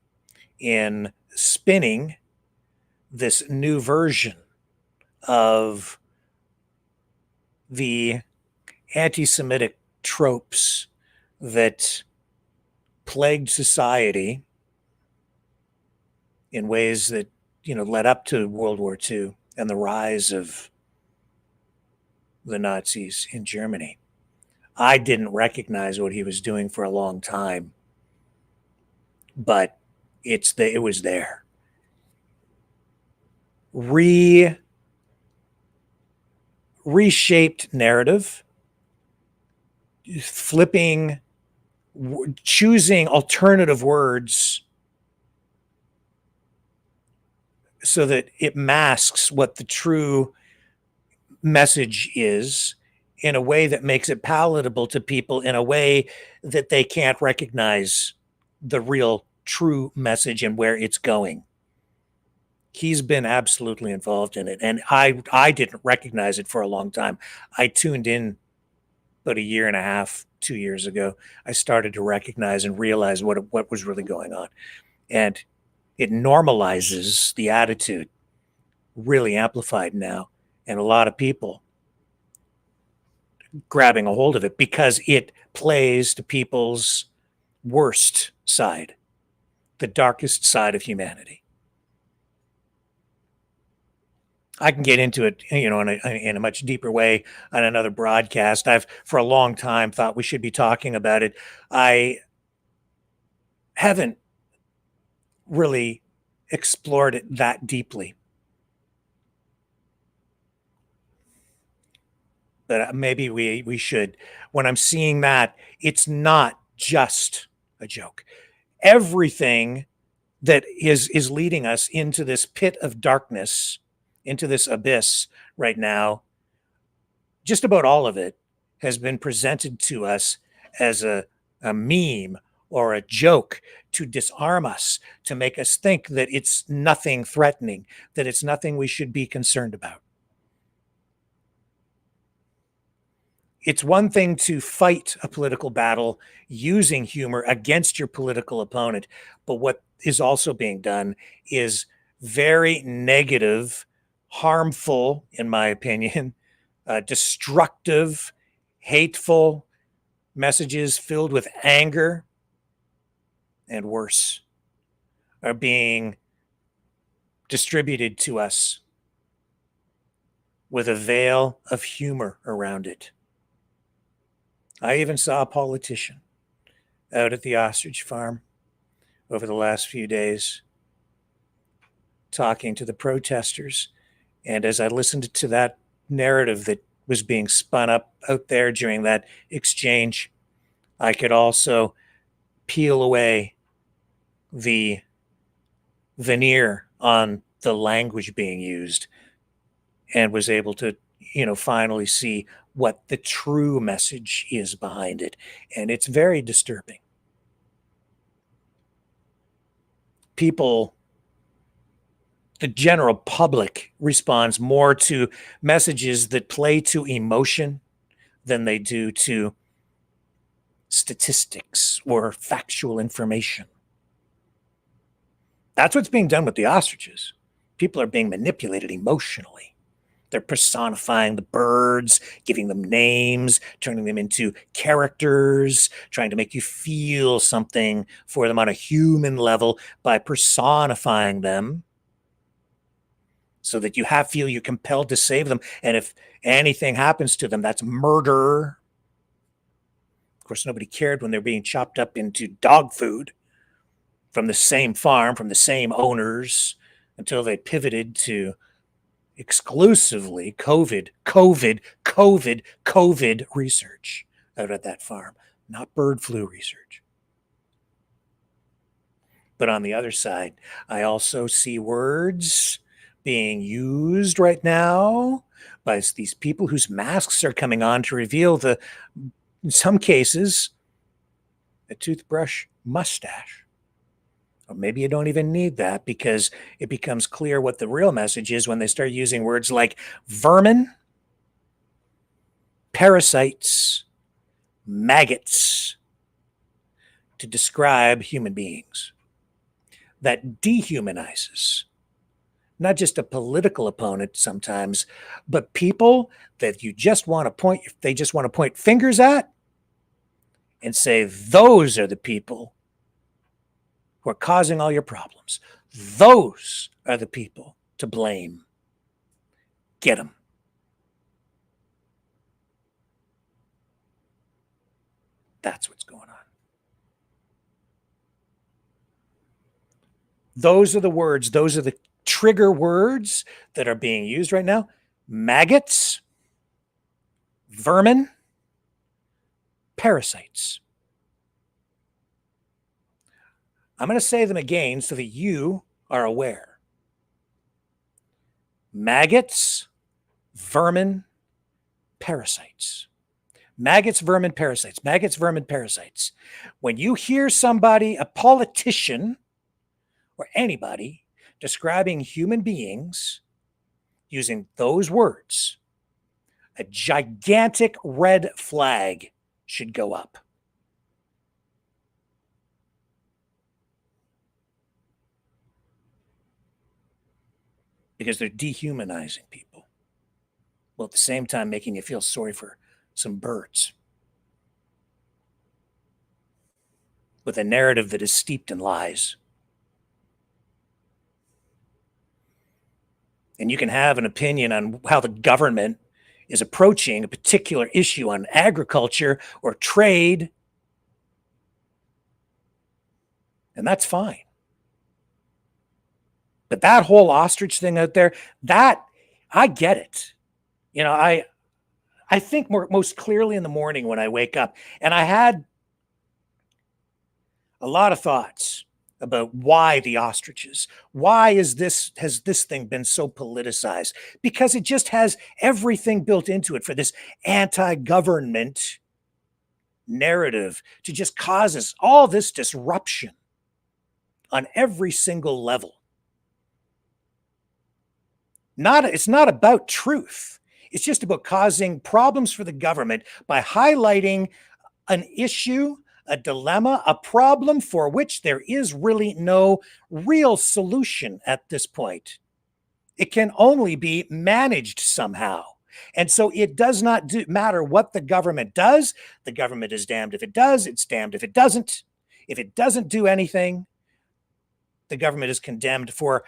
in spinning this new version of the anti-Semitic tropes that plagued society in ways that, led up to World War II and the rise of the Nazis in Germany. I didn't recognize what he was doing for a long time, but it was there. Reshaped narrative, flipping, choosing alternative words so that it masks what the true message is in a way that makes it palatable to people, in a way that they can't recognize the real true message and where it's going. He's been absolutely involved in it. And I didn't recognize it for a long time. I tuned in about 1.5 years, 2 years ago. I started to recognize and realize what was really going on. And it normalizes the attitude, really amplified now. And a lot of people grabbing a hold of it because it plays to people's worst side, the darkest side of humanity. I can get into it, in a much deeper way on another broadcast. I've, for a long time, thought we should be talking about it. I haven't really explored it that deeply. But maybe we should. When I'm seeing that, it's not just a joke. Everything that is leading us into this pit of darkness, into this abyss right now, just about all of it has been presented to us as a meme or a joke to disarm us, to make us think that it's nothing threatening, that it's nothing we should be concerned about. It's one thing to fight a political battle using humor against your political opponent, but what is also being done is very negative, harmful, in my opinion, destructive, hateful messages filled with anger and worse are being distributed to us with a veil of humor around it. I even saw a politician out at the ostrich farm over the last few days talking to the protesters. And as I listened to that narrative that was being spun up out there during that exchange, I could also peel away the veneer on the language being used and was able to, finally see what the true message is behind it. And it's very disturbing. People, the general public, responds more to messages that play to emotion than they do to statistics or factual information. That's what's being done with the ostriches. People are being manipulated emotionally. They're personifying the birds, giving them names, turning them into characters, trying to make you feel something for them on a human level by personifying them so that you feel you're compelled to save them. And if anything happens to them, that's murder. Of course, nobody cared when they're being chopped up into dog food from the same farm, from the same owners, until they pivoted to exclusively COVID research out at that farm, not bird flu research. But on the other side, I also see words being used right now by these people whose masks are coming on to reveal in some cases, a toothbrush mustache. Or maybe you don't even need that, because it becomes clear what the real message is when they start using words like vermin, parasites, maggots to describe human beings. That dehumanizes not just a political opponent sometimes, but people that they just want to point fingers at and say, those are the people who are causing all your problems. Those are the people to blame. Get them. That's what's going on. Those are the words, those are the trigger words that are being used right now. Maggots, vermin, parasites. I'm going to say them again so that you are aware. Maggots, vermin, parasites. Maggots, vermin, parasites. Maggots, vermin, parasites. When you hear somebody, a politician or anybody, describing human beings using those words, a gigantic red flag should go up. Because they're dehumanizing people, while at the same time making you feel sorry for some birds, with a narrative that is steeped in lies. And you can have an opinion on how the government is approaching a particular issue on agriculture or trade, and that's fine. But that whole ostrich thing out there, that, I get it. I think most clearly in the morning when I wake up, and I had a lot of thoughts about why the ostriches. Why has this thing been so politicized? Because it just has everything built into it for this anti-government narrative to just causes all this disruption on every single level. It's not about truth. It's just about causing problems for the government by highlighting an issue, a dilemma, a problem for which there is really no real solution at this point. It can only be managed somehow And so it does not matter what the government does. The government is damned if it does, it's damned if it doesn't. If it doesn't do anything, the government is condemned for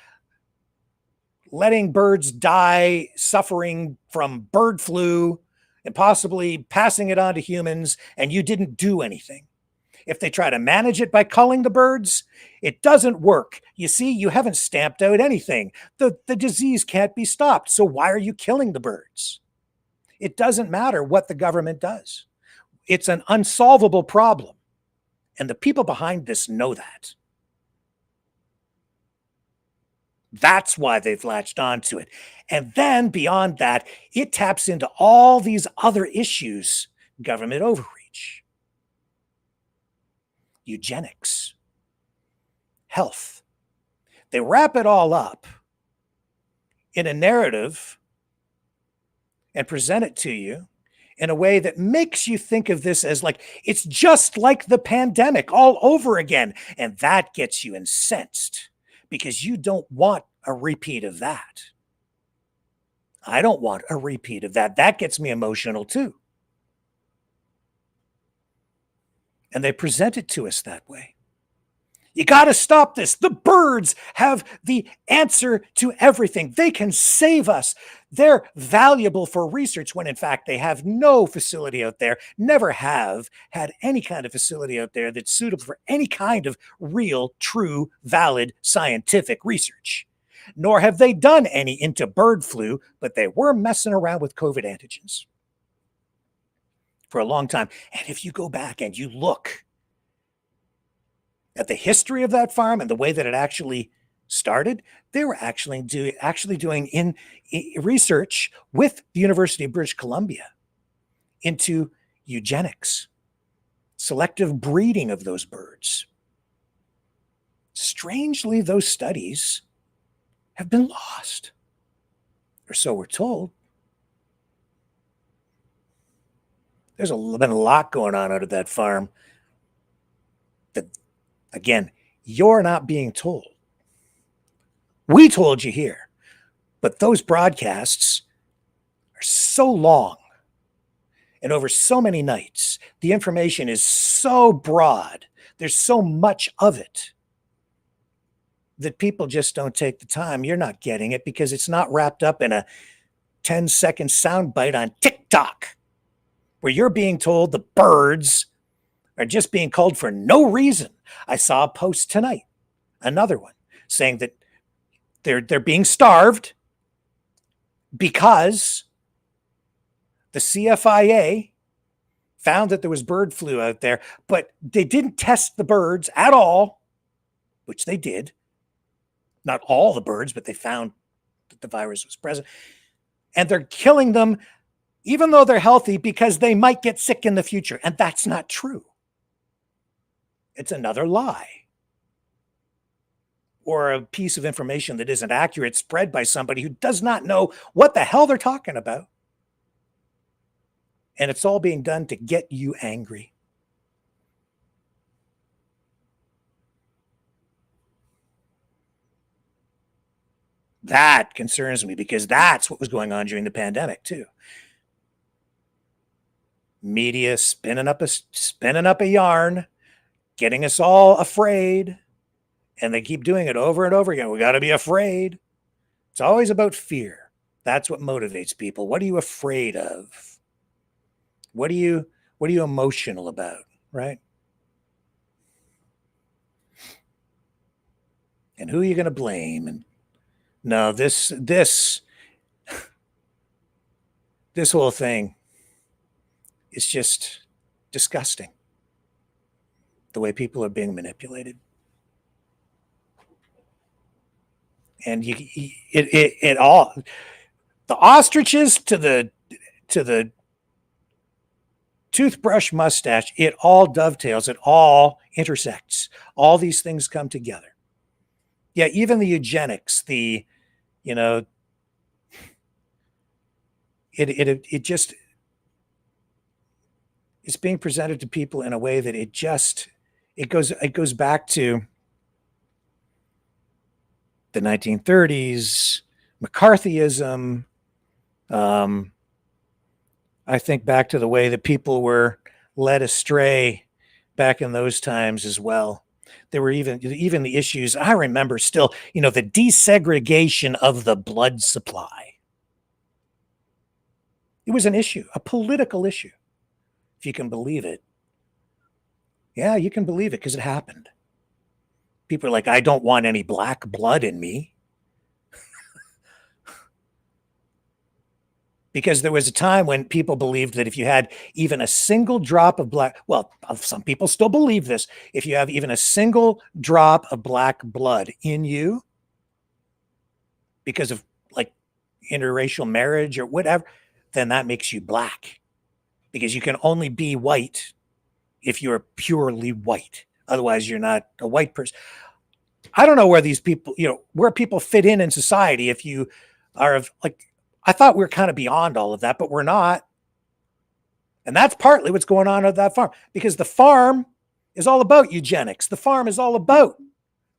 letting birds die, suffering from bird flu, and possibly passing it on to humans, and you didn't do anything. If they try to manage it by culling the birds, it doesn't work. You see, you haven't stamped out anything. The disease can't be stopped, so why are you killing the birds? It doesn't matter what the government does. It's an unsolvable problem, and the people behind this know that. That's why they've latched onto it. And then beyond that, it taps into all these other issues: government overreach, eugenics, health. They wrap it all up in a narrative and present it to you in a way that makes you think of this as like it's just like the pandemic all over again. And that gets you incensed, because you don't want a repeat of that. I don't want a repeat of that. That gets me emotional too. And they present it to us that way. You got to stop this. The birds have the answer to everything. They can save us. They're valuable for research when in fact they have no facility out there, never have had any kind of facility out there that's suitable for any kind of real, true, valid scientific research. Nor have they done any into bird flu, but they were messing around with COVID antigens for a long time. And if you go back and you look at the history of that farm and the way that it actually started, they were actually doing in research with the University of British Columbia into eugenics, selective breeding of those birds. Strangely, those studies have been lost, or so we're told. There's been a lot going on out of that farm that, again, you're not being told. We told you here, but those broadcasts are so long and over so many nights. The information is so broad. There's so much of it that people just don't take the time. You're not getting it because it's not wrapped up in a 10-second soundbite on TikTok where you're being told the birds are just being culled for no reason. I saw a post tonight, another one, saying that they're being starved because the CFIA found that there was bird flu out there, but they didn't test the birds at all, which they did. Not all the birds, but they found that the virus was present. And they're killing them even though they're healthy because they might get sick in the future. And that's not true. It's another lie. Or a piece of information that isn't accurate spread by somebody who does not know what the hell they're talking about. And it's all being done to get you angry. That concerns me because that's what was going on during the pandemic too. Media spinning up a yarn, getting us all afraid, and they keep doing it over and over again. We got to be afraid. It's always about fear. That's what motivates people. What are you afraid of? What are you emotional about, right? And who are you going to blame? And no, this whole thing is just disgusting. The way people are being manipulated. And it all, the ostriches to the toothbrush mustache, it all dovetails, it all intersects. All these things come together. Yeah, even the eugenics, it just, it's being presented to people in a way that it goes back to the 1930s, McCarthyism, I think back to the way that people were led astray back in those times as well. There were even the issues. I remember still, the desegregation of the blood supply. It was an issue, a political issue, if you can believe it. Yeah, you can believe it because it happened. People are like, I don't want any black blood in me. Because there was a time when people believed that if you had even a single drop of black, well, some people still believe this, if you have even a single drop of black blood in you because of like interracial marriage or whatever, then that makes you black. Because you can only be white if you're purely white. Otherwise, you're not a white person. I don't know where these people, where people fit in society if you are of like, I thought we were kind of beyond all of that, but we're not. And that's partly what's going on at that farm, because the farm is all about eugenics. The farm is all about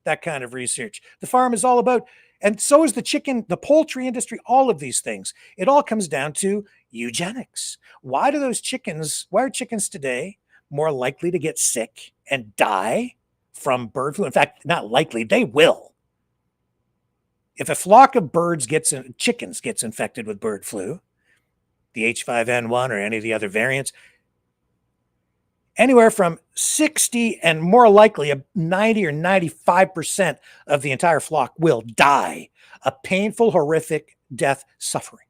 that kind of research. The farm is all about, and so is the chicken, the poultry industry, all of these things. It all comes down to eugenics. Why are chickens today more likely to get sick and die from bird flu? In fact, not likely, they will. If a flock of chickens gets infected with bird flu, the H5N1 or any of the other variants, anywhere from 60 and more likely 90 or 95% of the entire flock will die a painful, horrific death suffering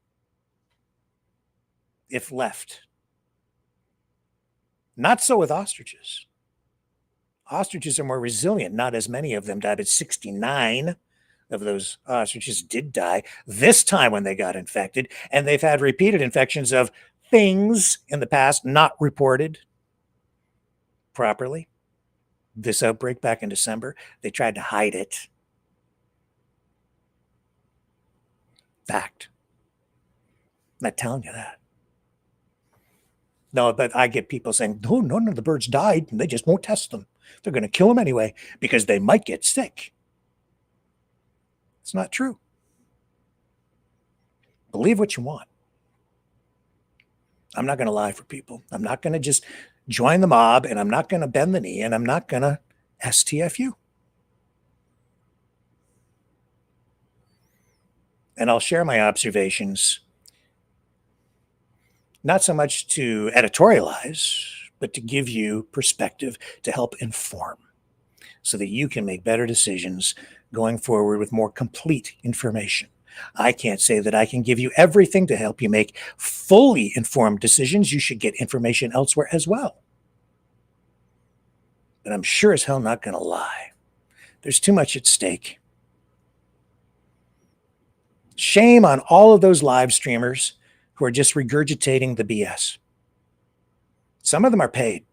if left. Not so with ostriches. Ostriches are more resilient. Not as many of them died, but 69 of those ostriches did die this time when they got infected, and they've had repeated infections of things in the past not reported properly. This outbreak back in December, they tried to hide it. Fact. I'm not telling you that. No, but I get people saying, no, none of the birds died, and they just won't test them. They're going to kill them anyway because they might get sick. It's not true. Believe what you want. I'm not going to lie for people. I'm not going to just join the mob, and I'm not going to bend the knee, and I'm not going to STFU. And I'll share my observations, not so much to editorialize, but to give you perspective to help inform so that you can make better decisions going forward with more complete information. I can't say that I can give you everything to help you make fully informed decisions. You should get information elsewhere as well. But I'm sure as hell not going to lie. There's too much at stake. Shame on all of those live streamers who are just regurgitating the BS. Some of them are paid.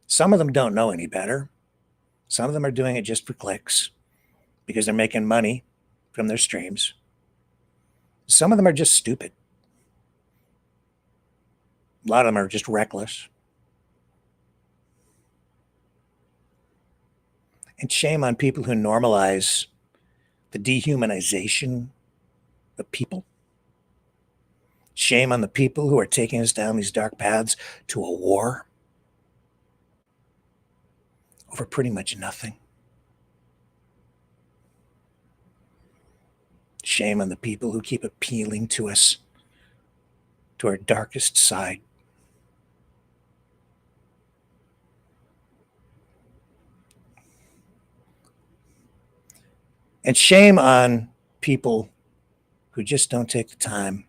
Some of them don't know any better. Some of them are doing it just for clicks because they're making money from their streams. Some of them are just stupid. A lot of them are just reckless. And shame on people who normalize the dehumanization of people. Shame on the people who are taking us down these dark paths to a war over pretty much nothing. Shame on the people who keep appealing to us, to our darkest side. And shame on people who just don't take the time,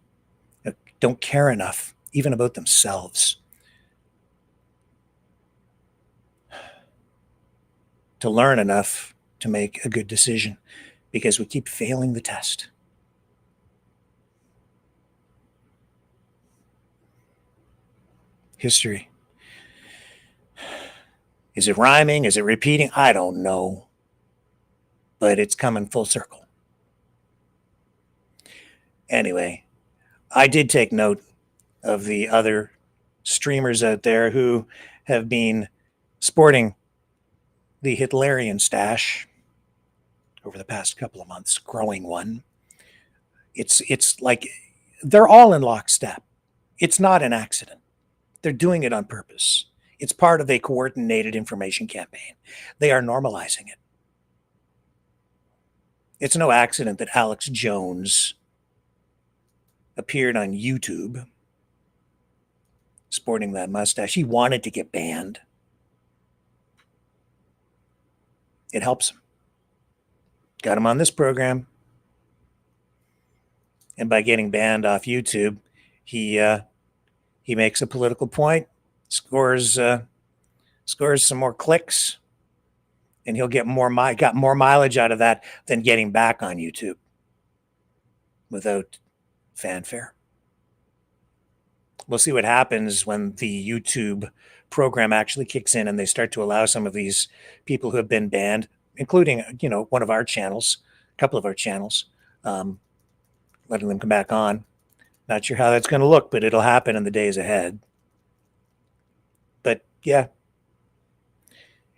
don't care enough, even about themselves, to learn enough to make a good decision, because we keep failing the test. History. Is it rhyming? Is it repeating? I don't know. But it's coming full circle. Anyway, I did take note of the other streamers out there who have been sporting the Hitlerian stash over the past couple of months, growing one. It's like they're all in lockstep. It's not an accident. They're doing it on purpose. It's part of a coordinated information campaign. They are normalizing it. It's no accident that Alex Jones appeared on YouTube sporting that mustache. He wanted to get banned. It helps him. Got him on this program. And by getting banned off YouTube, he makes a political point, scores some more clicks, and he'll get got more mileage out of that than getting back on YouTube without fanfare. We'll see what happens when the YouTube program actually kicks in and they start to allow some of these people who have been banned, including, one of our channels, a couple of our channels, letting them come back on. Not sure how that's going to look, but it'll happen in the days ahead. But yeah,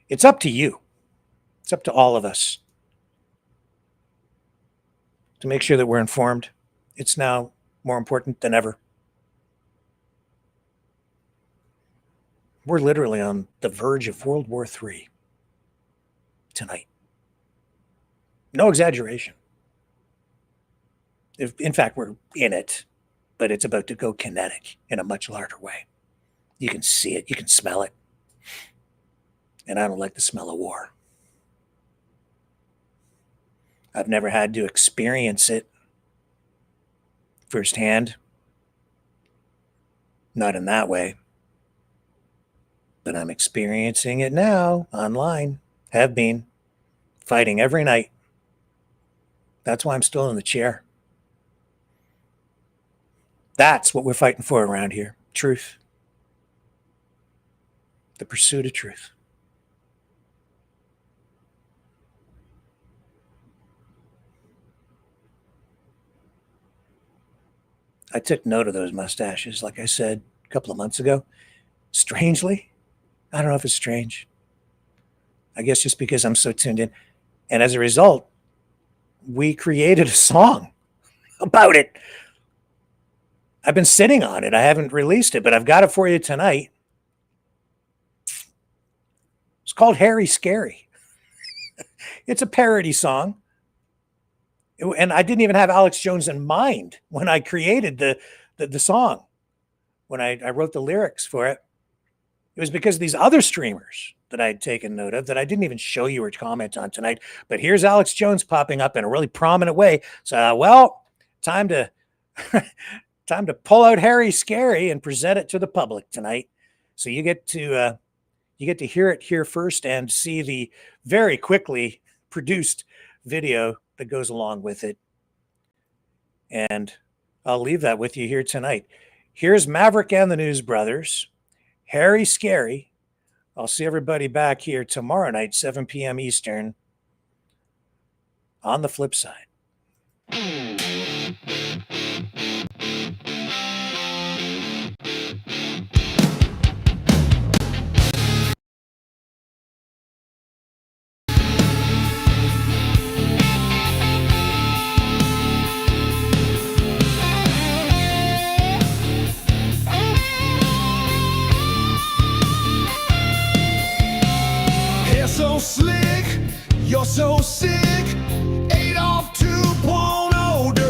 it's up to you. It's up to all of us to make sure that we're informed. It's now more important than ever. We're literally on the verge of World War III tonight. No exaggeration. In fact, we're in it, but it's about to go kinetic in a much larger way. You can see it. You can smell it. And I don't like the smell of war. I've never had to experience it firsthand. Not in that way. But I'm experiencing it now online. Have been. Fighting every night. That's why I'm still in the chair. That's what we're fighting for around here. Truth. The pursuit of truth. I took note of those mustaches, like I said a couple of months ago. Strangely, I don't know if it's strange. I guess just because I'm so tuned in. And as a result, we created a song about it. I've been sitting on it. I haven't released it, but I've got it for you tonight. It's called Harry Scary. It's a parody song. And I didn't even have Alex Jones in mind when I created the song. When I wrote the lyrics for it. It was because of these other streamers that I had taken note of that I didn't even show you or comment on tonight. But here's Alex Jones popping up in a really prominent way. So, time to pull out Harry Scary and present it to the public tonight. So you get to hear it here first and see the very quickly produced video that goes along with it. And I'll leave that with you here tonight. Here's Maverick and the News Brothers. Harry Scary. I'll see everybody back here tomorrow night, 7 p.m. Eastern, on the flip side. So slick, you're so sick. Adolf 2.0 dirty.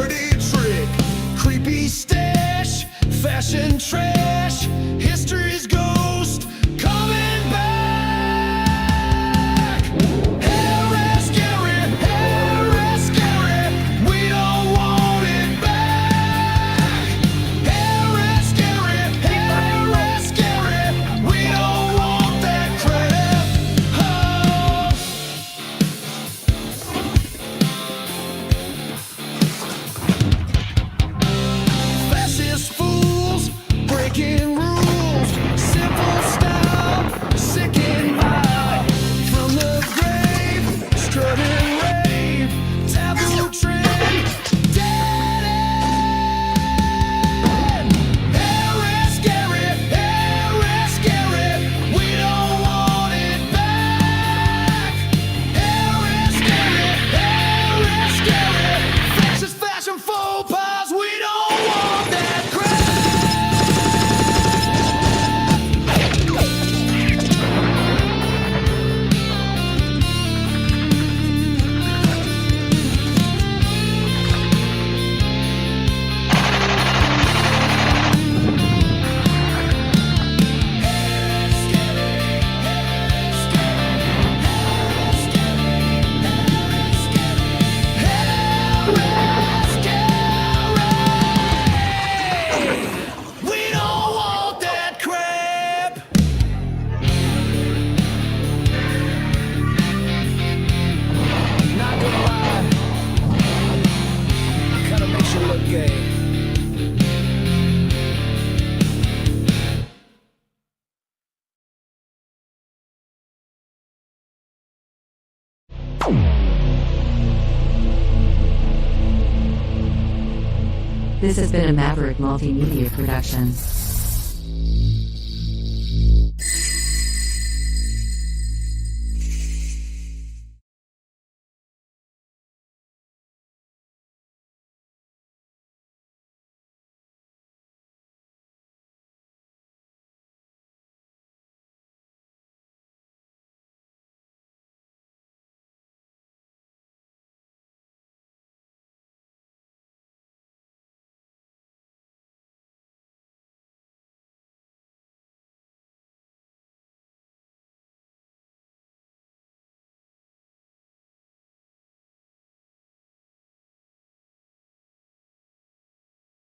This has been a Maverick Multimedia production.